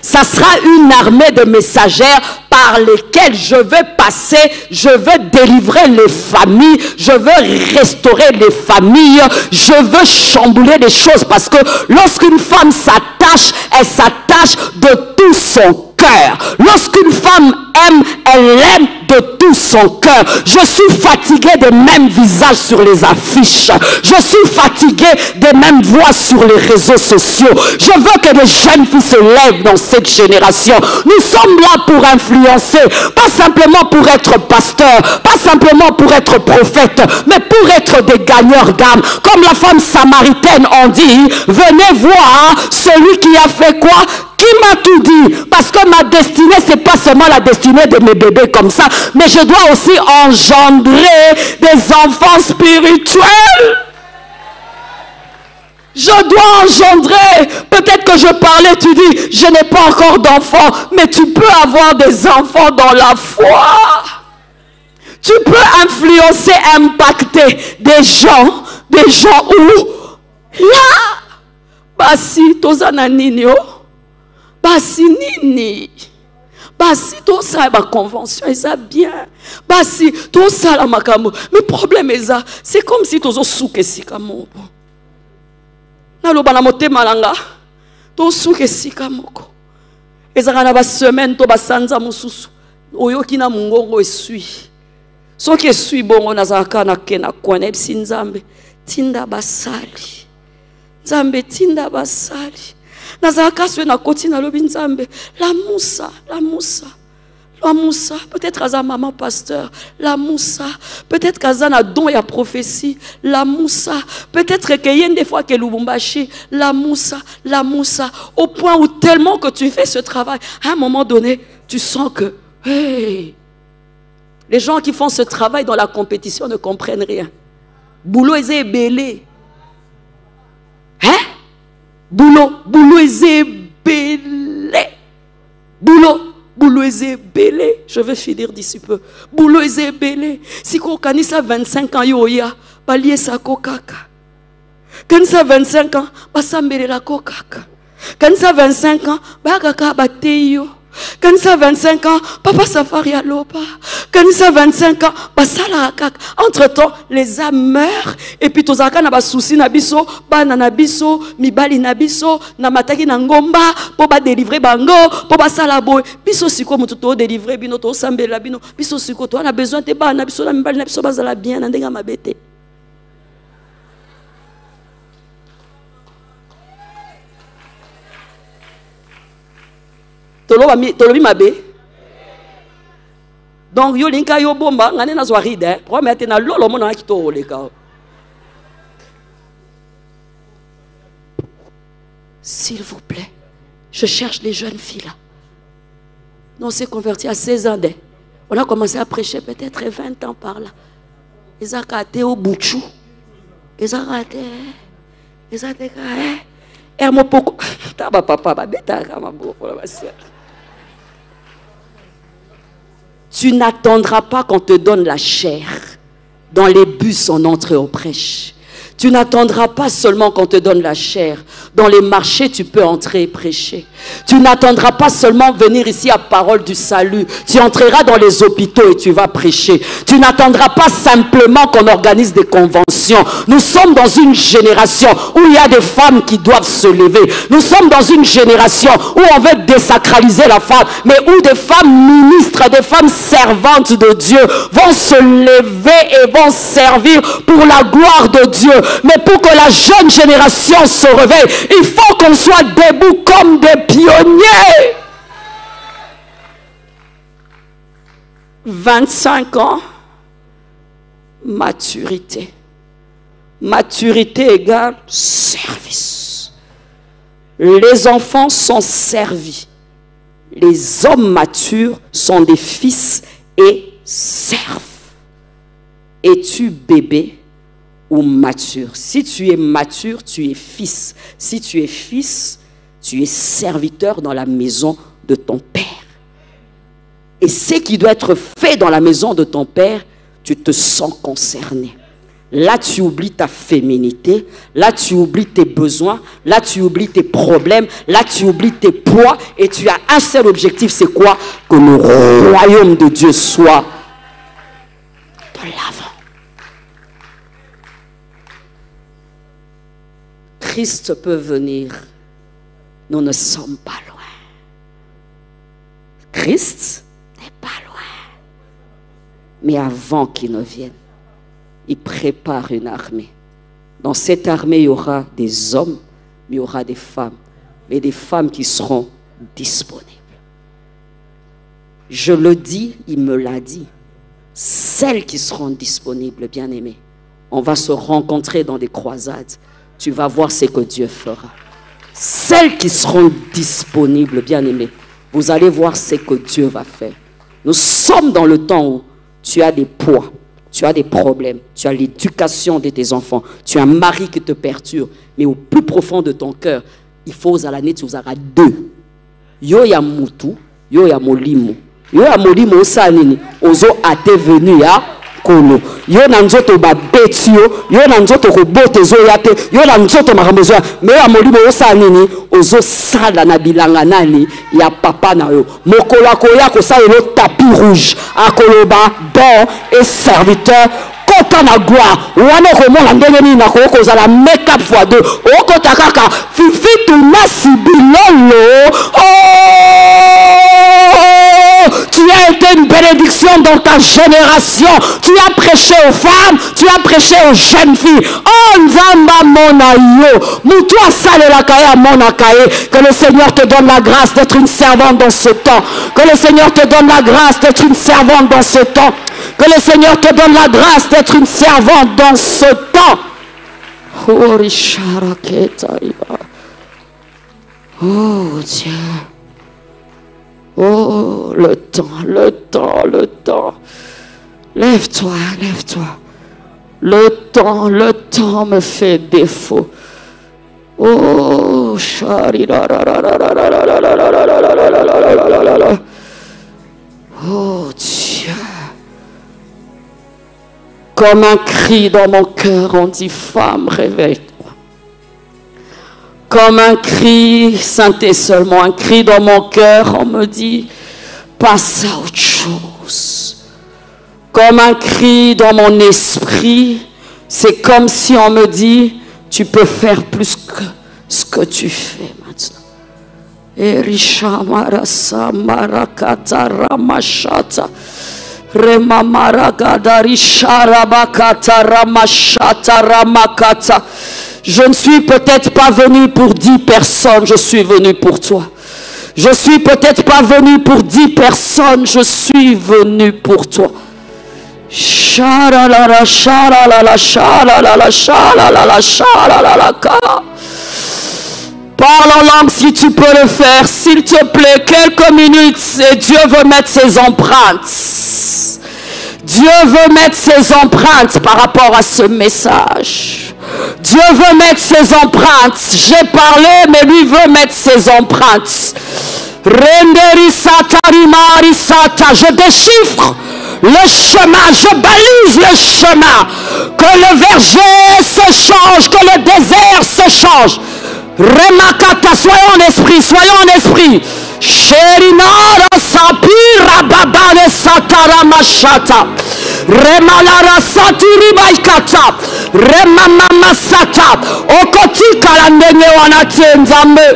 Ça sera une armée de messagères par lesquelles je vais passer, je veux délivrer les familles, je veux restaurer les familles, je veux chambouler les choses, parce que lorsqu'une femme s'attache, elle s'attache de tout son cœur. Lorsqu'une femme aime, elle aime de tout son cœur. Je suis fatigué des mêmes visages sur les affiches. Je suis fatigué des mêmes voix sur les réseaux sociaux. Je veux que les jeunes filles se lèvent dans cette génération. Nous sommes là pour influencer, pas simplement pour être pasteur, pas simplement pour être prophète, mais pour être des gagneurs d'âme. Comme la femme samaritaine on dit, venez voir celui qui a fait quoi? Qui m'a tout dit? Parce que ma destinée, c'est pas seulement la destinée de mes bébés comme ça, mais je dois aussi engendrer des enfants spirituels. Je dois engendrer. Peut-être que je parlais, tu dis, je n'ai pas encore d'enfants, mais tu peux avoir des enfants dans la foi. Tu peux influencer, impacter des gens où là, basi tozana ninyo. Basi nini, basi tout ça ba convention eza bien, basi tout ça la makambo. Mais problème eza, c'est comme si tozo souke sika moko. Na loba na motema langa, to souke sika moko. Ezaka na ba semaine to ba sanza mususu. Oyoki na mungongo esui. Soki esui bongo nazaka na kena kwana ebisi nzambe. Tinda basali. Nzambe tinda basali. La moussa, peut-être à maman pasteur, la moussa, peut-être qu'à un don et à prophétie, la moussa, peut-être qu'il y a des fois que Lubumbashi, la moussa, au point où tellement que tu fais ce travail, à un moment donné, tu sens que, hey, les gens qui font ce travail dans la compétition ne comprennent rien. Boulot est belé. Hein? Boulot est belé. Boulot est belé. Je vais finir d'ici peu. Boulot est belé. Si on a 25 ans, yoya, balié sa kokaka. Quand ça 25 ans, basambele la kokaka. Quand ça 25 ans, bakaka bateyo. Quand ça 25 ans, papa safari à l'opa. Quand ça 25 ans, basala kaka. Entre-temps, les âmes meurent. Et puis, tous na ba souci na biso, bana na biso, mibali na biso, na mataki na ngomba, pour ba délivrer bango, pour ba salabo. Biso siko mutu to délivrer bino to sambela bino. Biso siko to on a besoin de bana na biso na mibali na biso bazala bien na ndenga mabete. Tolobi mabe. Donc yo linka yo bomba ngane na zwaride promete na lolo mona ki to leka. S'il vous plaît, je cherche les jeunes filles là. Nous, on s'est convertis à 16 ans. On a commencé à prêcher peut-être 20 ans par là. Ils ont raté au Bouchou. Ils ont raté. Ils ont raté. Et mon poko. Tu n'attendras pas qu'on te donne la chair. Dans les bus, on entre au prêche. Tu n'attendras pas seulement qu'on te donne la chair. Dans les marchés, tu peux entrer et prêcher. Tu n'attendras pas seulement venir ici à Parole du Salut. Tu entreras dans les hôpitaux et tu vas prêcher. Tu n'attendras pas simplement qu'on organise des conventions. Nous sommes dans une génération où il y a des femmes qui doivent se lever. Nous sommes dans une génération où on veut désacraliser la femme, mais où des femmes ministres, des femmes servantes de Dieu vont se lever et vont servir pour la gloire de Dieu. Mais pour que la jeune génération se réveille, il faut qu'on soit debout comme des pionniers. 25 ans, maturité. Maturité égale service. Les enfants sont servis. Les hommes matures sont des fils et servent. Es-tu bébé ou mature? Si tu es mature, tu es fils. Si tu es fils, tu es serviteur dans la maison de ton père. Et ce qui doit être fait dans la maison de ton père, tu te sens concerné. Là, tu oublies ta féminité. Là, tu oublies tes besoins. Là, tu oublies tes problèmes. Là, tu oublies tes poids. Et tu as un seul objectif, c'est quoi? Que le royaume de Dieu soit de l'avant. Christ peut venir. Nous ne sommes pas loin. Christ n'est pas loin. Mais avant qu'il ne vienne, il prépare une armée. Dans cette armée, il y aura des hommes, mais il y aura des femmes. Mais des femmes qui seront disponibles. Je le dis, il me l'a dit. Celles qui seront disponibles, bien-aimées, on va se rencontrer dans des croisades. Tu vas voir ce que Dieu fera. Celles qui seront disponibles, bien-aimées, vous allez voir ce que Dieu va faire. Nous sommes dans le temps où tu as des poids. Tu as des problèmes, tu as l'éducation de tes enfants, tu as un mari qui te perturbe, mais au plus profond de ton cœur, il faut aux l'année, tu auras deux. Yo ya mutu, yo ya molimo. Yo ya molimo osanini, ozo ate venu ya kolo. Yo na nzoto ba betio, yo na nzoto ko botezo yate, yo na nzoto maramezo, mais ya molimo osanini, ozo sala na bilanga nani ya papa na yo. Mokola koya ko sa yo tapis rouge, akoloba bon et serviteur. Kota na gloire, wana komona ndenge nini na kokoza la make-up x2. Okota kaka fifi tu masibilolo. Tu as été une bénédiction dans ta génération. Tu as prêché aux femmes, tu as prêché aux jeunes filles. Oh nzamba mona yo, mutua sale la kaya mona kaye. Que le Seigneur te donne la grâce d'être une servante dans ce temps. Que le Seigneur te donne la grâce d'être une servante dans ce temps. Que le Seigneur te donne la grâce d'être une servante dans ce temps. Oh Dieu. Oh, le temps, le temps, le temps. Lève-toi, lève-toi. Le temps me fait défaut. Oh, oh Dieu. Comme un cri dans mon cœur, on dit femme, réveille-toi. Comme un cri, Saint-Esprit seulement, un cri dans mon cœur, on me dit passe à autre chose. Comme un cri dans mon esprit, c'est comme si on me dit tu peux faire plus que ce que tu fais maintenant. Erisha marasa marakata ramashata. Je ne suis peut-être pas venu pour 10 personnes, je suis venu pour toi. Je ne suis peut-être pas venu pour 10 personnes, je suis venu pour toi. Parle en langue si tu peux le faire, s'il te plaît, quelques minutes, et Dieu veut mettre ses empreintes. Dieu veut mettre ses empreintes par rapport à ce message. Dieu veut mettre ses empreintes. J'ai parlé, mais lui veut mettre ses empreintes. Je déchiffre le chemin, je balise le chemin. Que le verger se change, que le désert se change. Remakata, soyons en esprit, soyons en esprit. Sherinara sapira babale satara mashata. Remalara satiri baikata. Remamama sata. Okoti kalandenge wanatenzambe.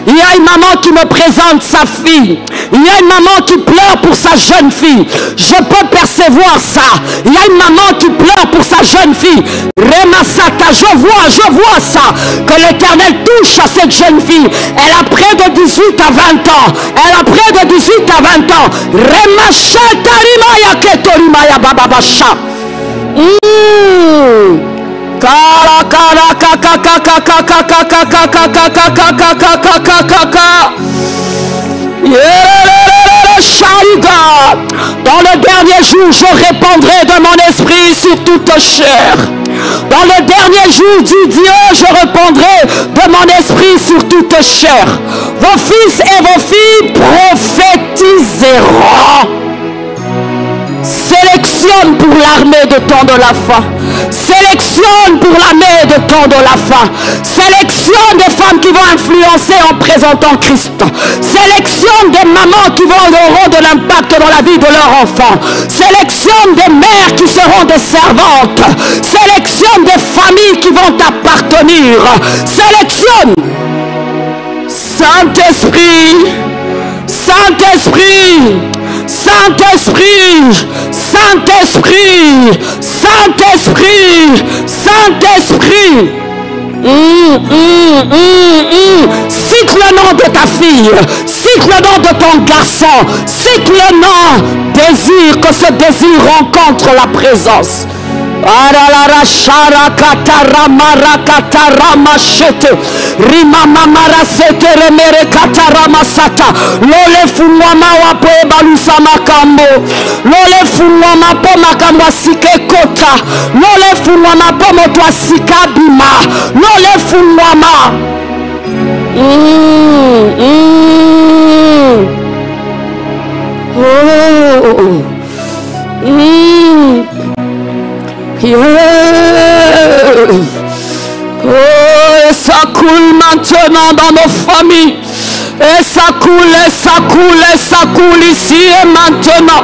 Il y a une maman qui me présente sa fille. Il y a une maman qui pleure pour sa jeune fille. Je peux percevoir ça. Il y a une maman qui pleure pour sa jeune fille. Remasata, je vois ça. Que l'Éternel touche à cette jeune fille. Elle a près de 18 à 20 ans. Elle a près de 18 à 20 ans. Remashata rimaya ketorimaya bababasha. Kara kara kaka kaka kaka kaka kaka kaka kaka kaka kaka. Dans le dernier jour, je répandrai de mon esprit sur toute chair. Dans le dernier jour, dit Dieu, je répandrai de mon esprit sur toute chair. Vos fils et vos filles prophétiseront. Sélectionne pour l'armée de temps de la fin. Sélectionne pour l'armée de temps de la fin. Sélectionne des femmes qui vont influencer en présentant Christ. Sélectionne des mamans qui auront de l'impact dans la vie de leurs enfants. Sélectionne des mères qui seront des servantes. Sélectionne des familles qui vont t'appartenir. Sélectionne. Saint-Esprit, Saint-Esprit, Saint-Esprit, Saint-Esprit, Saint-Esprit, Saint-Esprit. Cite le nom de ta fille, cite le nom de ton garçon, cite le nom, désir, que ce désir rencontre la présence. Aralara sharakata marakata ramashete rima mamara sete remere katarama sata lole funwama wapo ebalusa makambo lole funwama po makambo asike kota lole funwama po moto asika bima lole funwama Oh, et ça coule maintenant dans nos familles. Et ça coule, et ça coule, et ça coule ici et maintenant.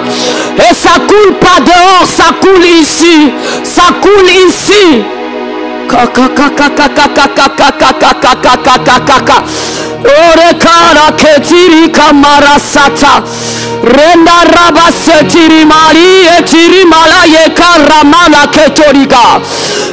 Et ça coule pas dehors, ça coule ici. Ça coule ici. Orekara ketiri kamarasata. Renda raba setiri mari etiri malaye karamala ketoriga.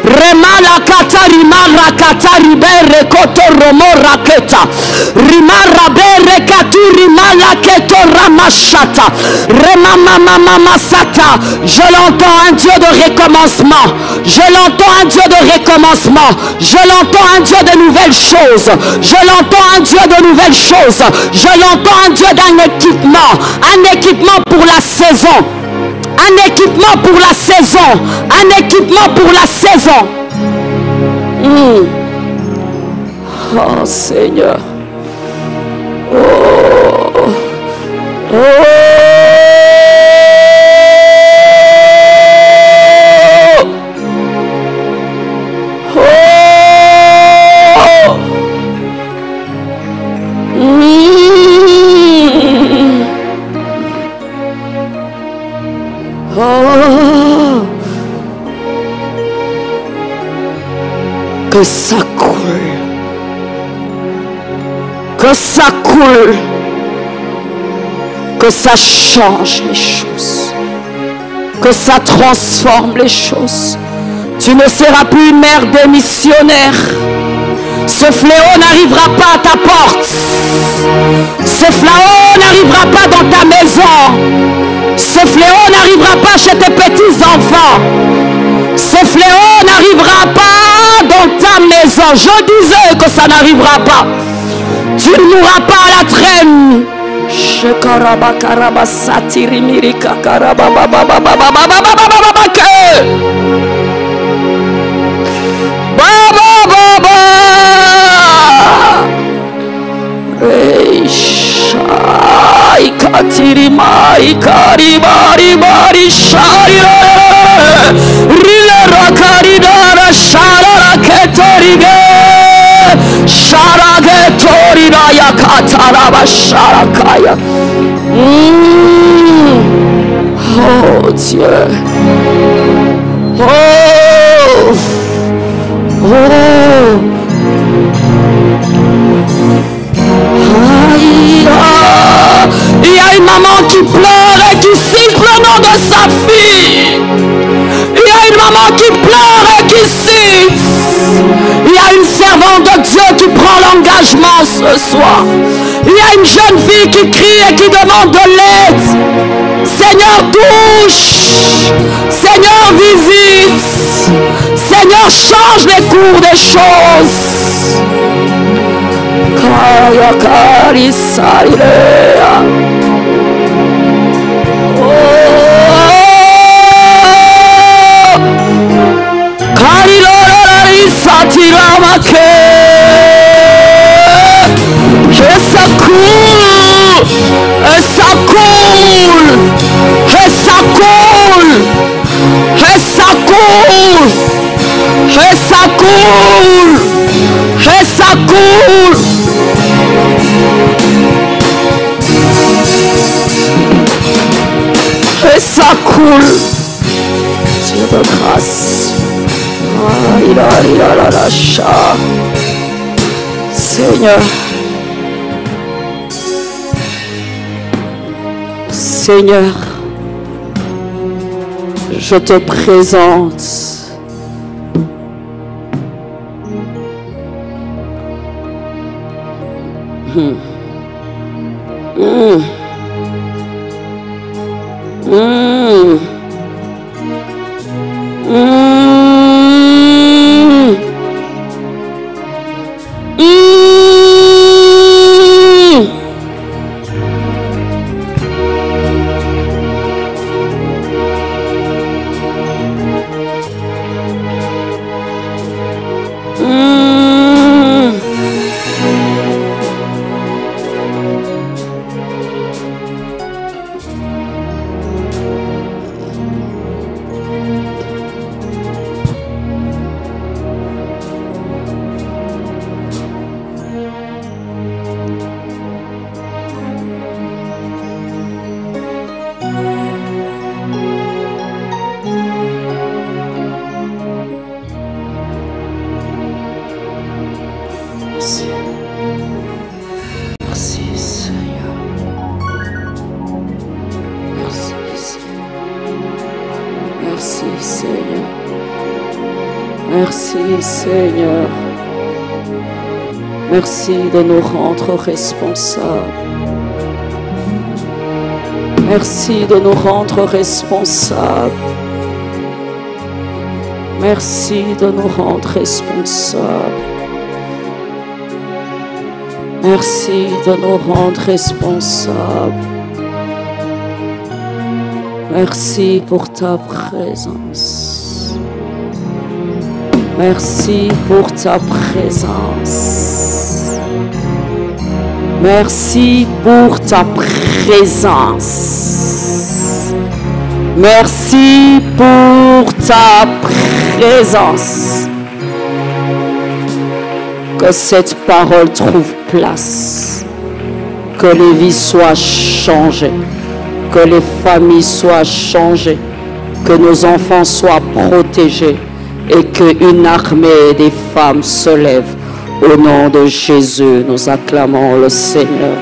Remala katari mara katari bere kotoro mora keta. Rimara bere katuri mala ketora mashata. Remama mama masata. Je l'entends, un Dieu de recommencement. Je l'entends, un Dieu de recommencement. Je l'entends, un Dieu de nouvelles choses. Je l'entends, un Dieu de nouvelles choses. Je l'entends, un Dieu d'un équipement. Un équipement pour la saison. Un équipement pour la saison. Un équipement pour la saison. Oh Seigneur. Oh. Oh. Que ça coule, que ça coule, que ça change les choses, que ça transforme les choses. Tu ne seras plus une mère démissionnaire. Ce fléau n'arrivera pas à ta porte. Ce fléau n'arrivera pas dans ta maison. Ce fléau n'arrivera pas chez tes petits enfants. Ce fléau n'arrivera pas dans ta maison. Je disais que ça n'arrivera pas. Tu ne mourras pas à la traîne. Oh Dieu. Il y a une maman qui pleure et qui cite le nom de sa fille. Il y a une maman qui pleure et qui cite. Il y a une servante de Dieu qui prend l'engagement ce soir. Il y a une jeune fille qui crie et qui demande de l'aide. Seigneur, touche. Seigneur, visite. Seigneur, change les cours des choses. Kaya kari sailea. Kari lorari satiramake. Et ça coule, et ça coule, et ça coule, et ça coule, et ça coule, et ça coule. Et ça coule. Dieu de grâce. Seigneur. Seigneur, je te présente Seigneur, merci de nous rendre responsables. Merci de nous rendre responsables. Merci de nous rendre responsables. Merci de nous rendre responsables. Merci pour ta présence. Merci pour ta présence. Merci pour ta présence. Merci pour ta présence. Que cette parole trouve place. Que les vies soient changées. Que les familles soient changées. Que nos enfants soient protégés. Et qu'une armée des femmes se lève. Au nom de Jésus, nous acclamons le Seigneur.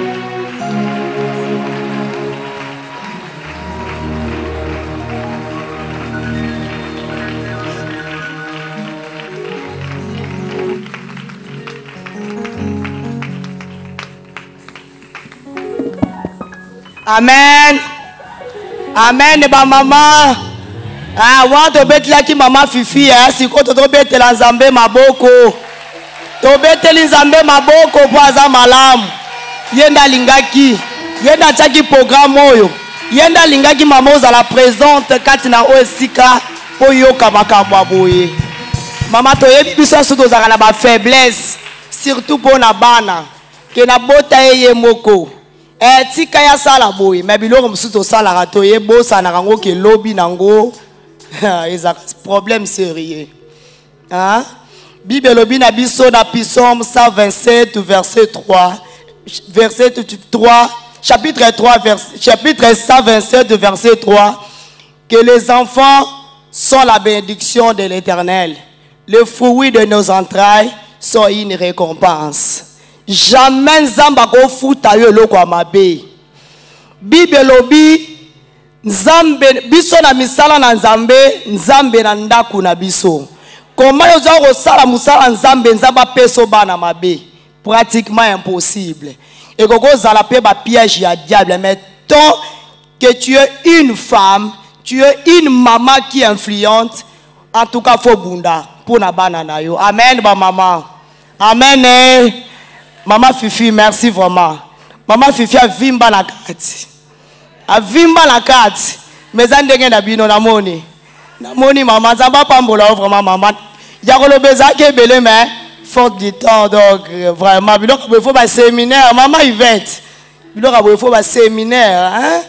Amen. Amen. Ba maman. Ah, want to bet like mama fifi, si ko to bet la nzambe maboko. Tobeteli nzambe maboko po aza malamu. Yenda lingaki. Yenda tchaki programme oyo. Yenda lingaki mama ozala présente kati na osika po yoka makambo aboye. Mama toyebi biso so tozaka na ba faiblesse surtout pour na bana ke na bota ye moko. Tika ya sala boye mais biloko mosusu tosala toyebosa na kango ke lobi nango. Eza problème sérieux. Hein? Bible lobi na biso na Psaume 127 verset 3. Verset 3, chapitre 127 verset 3. Que les enfants sont la bénédiction de l'Éternel. Le fruit de nos entrailles sont une récompense. Jamais nzamba ko futa yo loko amabe. Bible lobi nzambe biso na misala na nzambe na ndaku na biso. Comment yo zo ko sala musala nzamba peso bana mabe? Pratiquement impossible. Et koko zala pe ba piège ya diable, mais tant que tu es une femme, tu es une maman qui est influente, en tout cas faut bunda pour na bana na yo. Amen ba maman. Amen. Maman Fifi, merci vraiment. Maman Fifi a vimba la carte. A vimba la carte. Mais andenge na bino na moni. Na moni maman, ça va pas mbola vraiment maman. Ya ko lobeza ke belé mais faute du temps donc vraiment biloko il faut ba séminaire maman Yvette. Biloko il faut ba séminaire hein.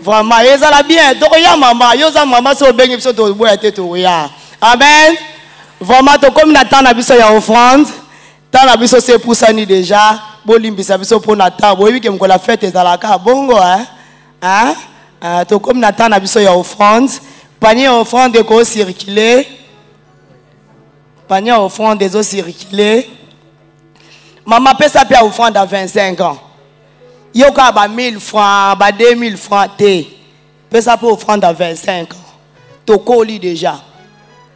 Vraiment ça la bien. Donc ya maman, yo za maman so bengi biso to boya te to ya. Amen. Vraiment to comme na temps na biso ya offrande. Tant la biso c'est pour ça ni déjà. Bolimbisa biso pour na temps. Boyebi ke mko la fête ezalaka bongo hein. Hein? To comme na temps na biso ya offrande. Panier offrande ko circuler. Panier offrande des eaux circulées. Maman peut s'appeler offrande à 25 ans. Yoka ba 1000 francs, ba 2000 francs te. Peut s'appeler offrande à 25 ans. Toko li déjà.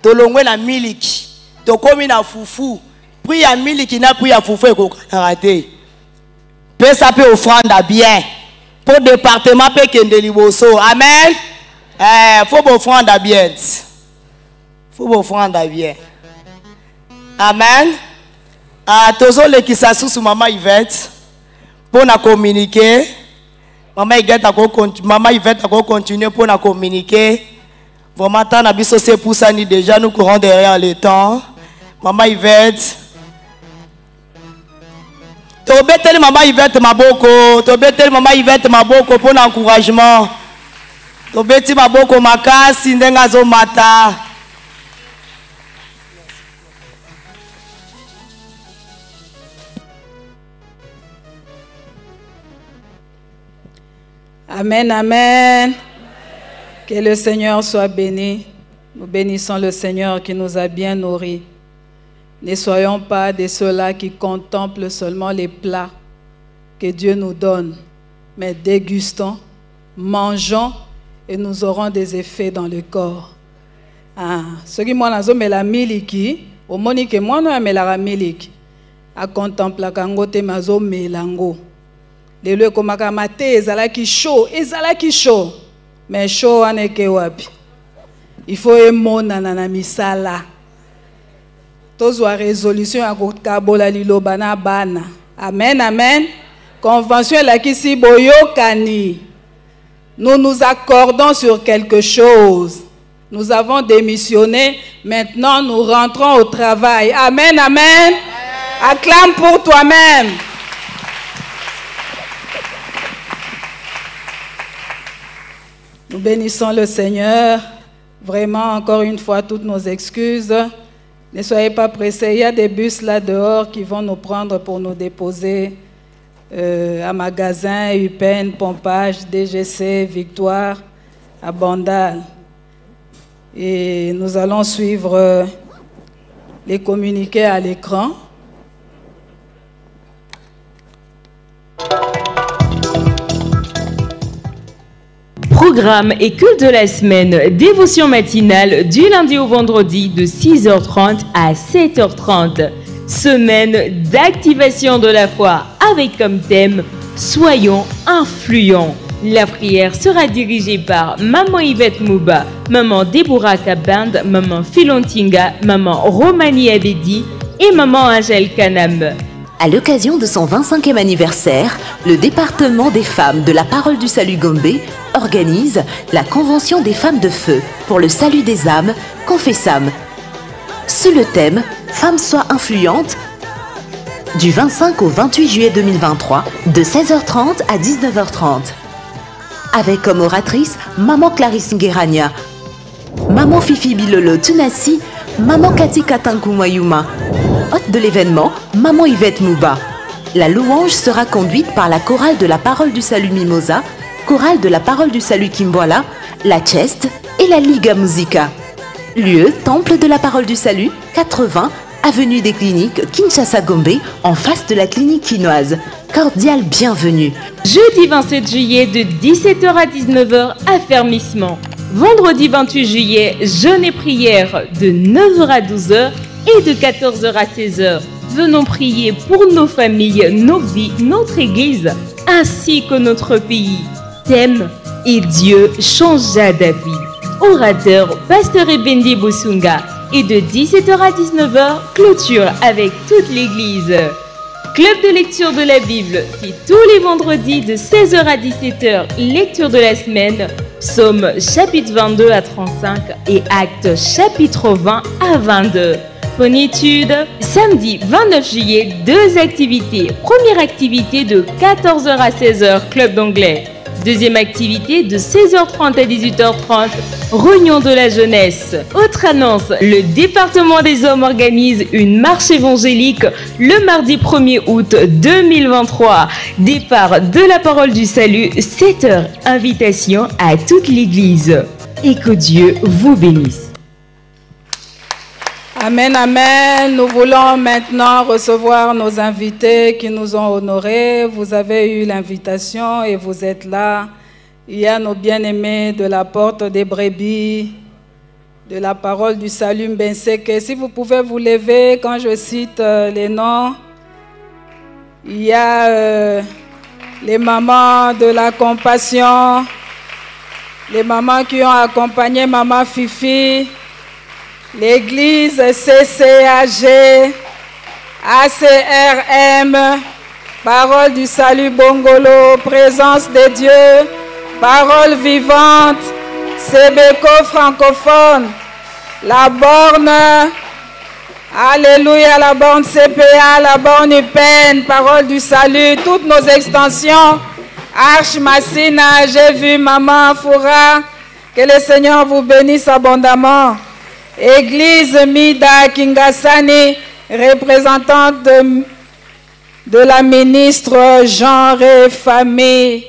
To longwe na miliki. To komi na fufu. Puis ya miliki na puis ya fufu ko raté. Peut s'appeler offrande à bien. Pour département pe kende liboso. Amen. Faut offrande à bien. Faut offrande à bien. Amen. Tozo le qui s'assout sur maman Yvette pour na communiquer. Maman Yvette a continuer pour na communiquer. Vraiment tant na biso c'est pour ça ni déjà nous courons derrière le temps. Maman Yvette. Tobeteli maman Yvette maboko, tobeteli maman Yvette maboko pour l'encouragement. Tobeti maboko makasi ndenga zo mata. Amen, amen. Que le Seigneur soit béni. Nous bénissons le Seigneur qui nous a bien nourris. Ne soyons pas de ceux-là qui contemplent seulement les plats que Dieu nous donne, mais dégustons, mangeons et nous aurons des effets dans le corps. Ce qui moi nazo mela miliki, au monique moi no mela miliki. A contempla kangote mazo melango. Les lieux comme akamate ezalaki chaud, mais chaud aneke wapi. Il faut emona na misala. Tozwa résolution ya kokabola liloba na bana. Amen, amen. Convention la kisi boyokani. Nous nous accordons sur quelque chose. Nous avons démissionné. Maintenant, nous rentrons au travail. Amen, amen. Acclame pour toi-même. Nous bénissons le Seigneur. Vraiment, encore une fois, toutes nos excuses. Ne soyez pas pressés. Il y a des bus là dehors qui vont nous prendre pour nous déposer à Magasin, UPEN, Pompage, DGC, Victoire, à Bandal. Et nous allons suivre les communiqués à l'écran. Programme et culte de la semaine, dévotion matinale du lundi au vendredi de 6h30 à 7h30. Semaine d'activation de la foi avec comme thème « Soyons influents ». La prière sera dirigée par Maman Yvette Mouba, Maman Deborah Kaband, Maman Philontinga, Maman Romani Abedi et maman Angèle Kanam. À l'occasion de son 25e anniversaire, le département des femmes de la Parole du Salut Gombe organise la Convention des femmes de feu pour le salut des âmes, Confessam. Sous le thème « Femmes soient influentes », du 25 au 28 juillet 2023, de 16h30 à 19h30. Avec comme oratrice Maman Clarisse Nguerania, Maman Fifi Bilolo Tunasi, Maman Kati Katankumayuma. Hôte de l'événement, Maman Yvette Mouba. La louange sera conduite par la chorale de la Parole du Salut Mimosa, chorale de la Parole du Salut Kimboala, la Chest et la Liga Musica. Lieu, Temple de la Parole du Salut, 80, avenue des Cliniques, Kinshasa Gombe, en face de la clinique quinoise. Cordial bienvenue. Jeudi 27 juillet de 17h à 19h, affermissement. Vendredi 28 juillet, jeûne et prière de 9h à 12h et de 14h à 16h. Venons prier pour nos familles, nos vies, notre Église, ainsi que notre pays. Thème: et Dieu changea David. Orateur, Pasteur Ebendi Bosunga. Et de 17h à 19h, clôture avec toute l'Église. Club de lecture de la Bible, c'est tous les vendredis de 16h à 17h, lecture de la semaine, Psaume chapitre 22 à 35 et Actes chapitre 20 à 22. Plénitude, samedi 29 juillet, 2 activités. Première activité de 14h à 16h, club d'anglais. Deuxième activité de 16h30 à 18h30, réunion de la jeunesse. Autre annonce, le département des hommes organise une marche évangélique le mardi 1er août 2023. Départ de la Parole du Salut, 7h. Invitation à toute l'Église. Et que Dieu vous bénisse. Amen, amen. Nous voulons maintenant recevoir nos invités qui nous ont honorés. Vous avez eu l'invitation et vous êtes là. Il y a nos bien-aimés de la Porte des Brebis, de la Parole du Salut Mbenseke. Si vous pouvez vous lever quand je cite les noms. Il y a les mamans de la compassion, les mamans qui ont accompagné Maman Fifi, l'Église CCAG, ACRM, Parole du Salut Bongolo, Présence de Dieu, Parole Vivante, Sébeco francophone, la borne, Alléluia, la borne CPA, la borne UPEN, Parole du Salut, toutes nos extensions, Arche Massina, j'ai vu Maman Foura, que le Seigneur vous bénisse abondamment. Église Mida Kingasani, représentante de la ministre Genre et Famille,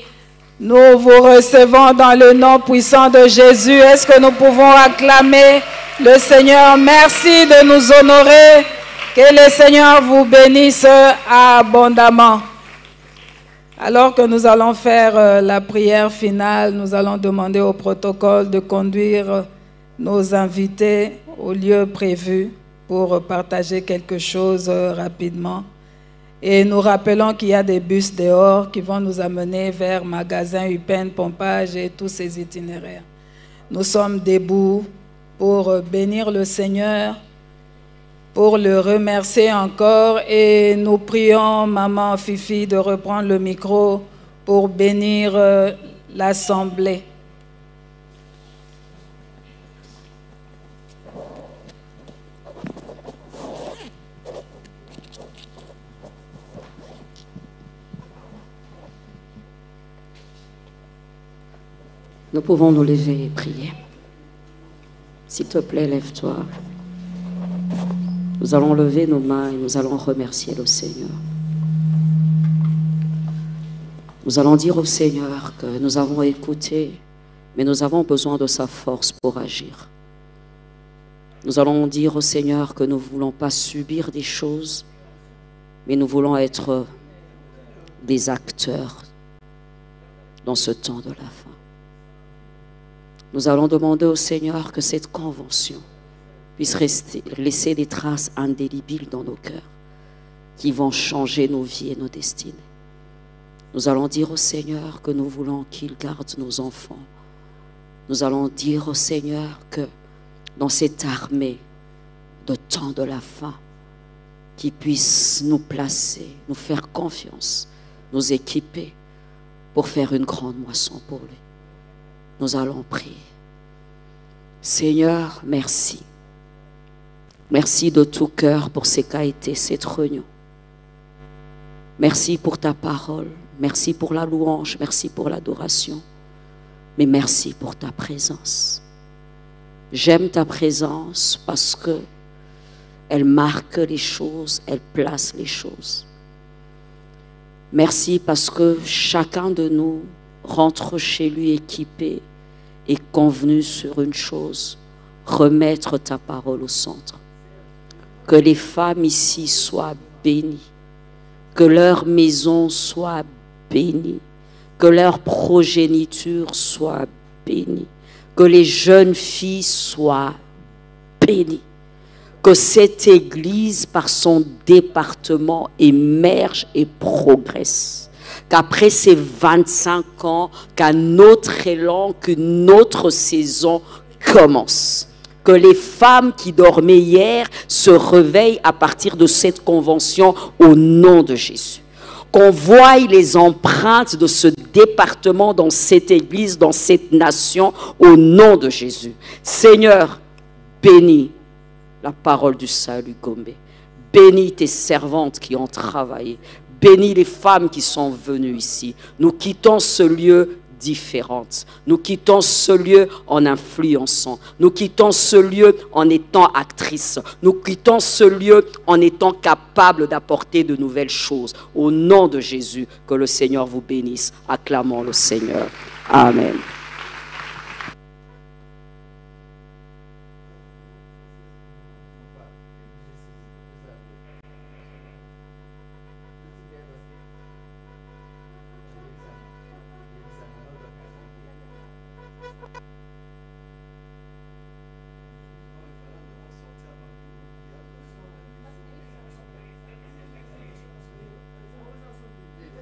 nous vous recevons dans le nom puissant de Jésus. Est-ce que nous pouvons acclamer le Seigneur? Merci de nous honorer. Que le Seigneur vous bénisse abondamment. Alors que nous allons faire la prière finale, nous allons demander au protocole de conduire nos invités au lieu prévu pour partager quelque chose rapidement. Et nous rappelons qu'il y a des bus dehors qui vont nous amener vers magasin UPEN, Pompage et tous ces itinéraires. Nous sommes debout pour bénir le Seigneur, pour le remercier encore, et nous prions Maman Fifi de reprendre le micro pour bénir l'Assemblée. Nous pouvons nous lever et prier. S'il te plaît, lève-toi. Nous allons lever nos mains et nous allons remercier le Seigneur. Nous allons dire au Seigneur que nous avons écouté, mais nous avons besoin de sa force pour agir. Nous allons dire au Seigneur que nous ne voulons pas subir des choses, mais nous voulons être des acteurs dans ce temps de la fin. Nous allons demander au Seigneur que cette convention puisse laisser des traces indélébiles dans nos cœurs qui vont changer nos vies et nos destinées. Nous allons dire au Seigneur que nous voulons qu'il garde nos enfants. Nous allons dire au Seigneur que dans cette armée de temps de la fin, qui puisse nous placer, nous faire confiance, nous équiper pour faire une grande moisson pour lui. Nous allons prier. Seigneur, merci. Merci de tout cœur pour ce qu'a été cette réunion. Merci pour ta parole. Merci pour la louange. Merci pour l'adoration. Mais merci pour ta présence. J'aime ta présence parce que elle marque les choses, elle place les choses. Merci parce que chacun de nous rentre chez lui équipé et convenu sur une chose, remettre ta parole au centre. Que les femmes ici soient bénies, que leur maison soit bénie, que leur progéniture soit bénie, que les jeunes filles soient bénies, que cette Église, par son département, émerge et progresse. Qu'après ces 25 ans, qu'un autre élan, qu'une autre saison commence. Que les femmes qui dormaient hier se réveillent à partir de cette convention au nom de Jésus. Qu'on voie les empreintes de ce département dans cette Église, dans cette nation, au nom de Jésus. Seigneur, bénis la parole du salut Gombe. Bénis tes servantes qui ont travaillé. Bénis les femmes qui sont venues ici. Nous quittons ce lieu différent. Nous quittons ce lieu en influençant. Nous quittons ce lieu en étant actrices. Nous quittons ce lieu en étant capables d'apporter de nouvelles choses. Au nom de Jésus, que le Seigneur vous bénisse. Acclamons le Seigneur. Amen.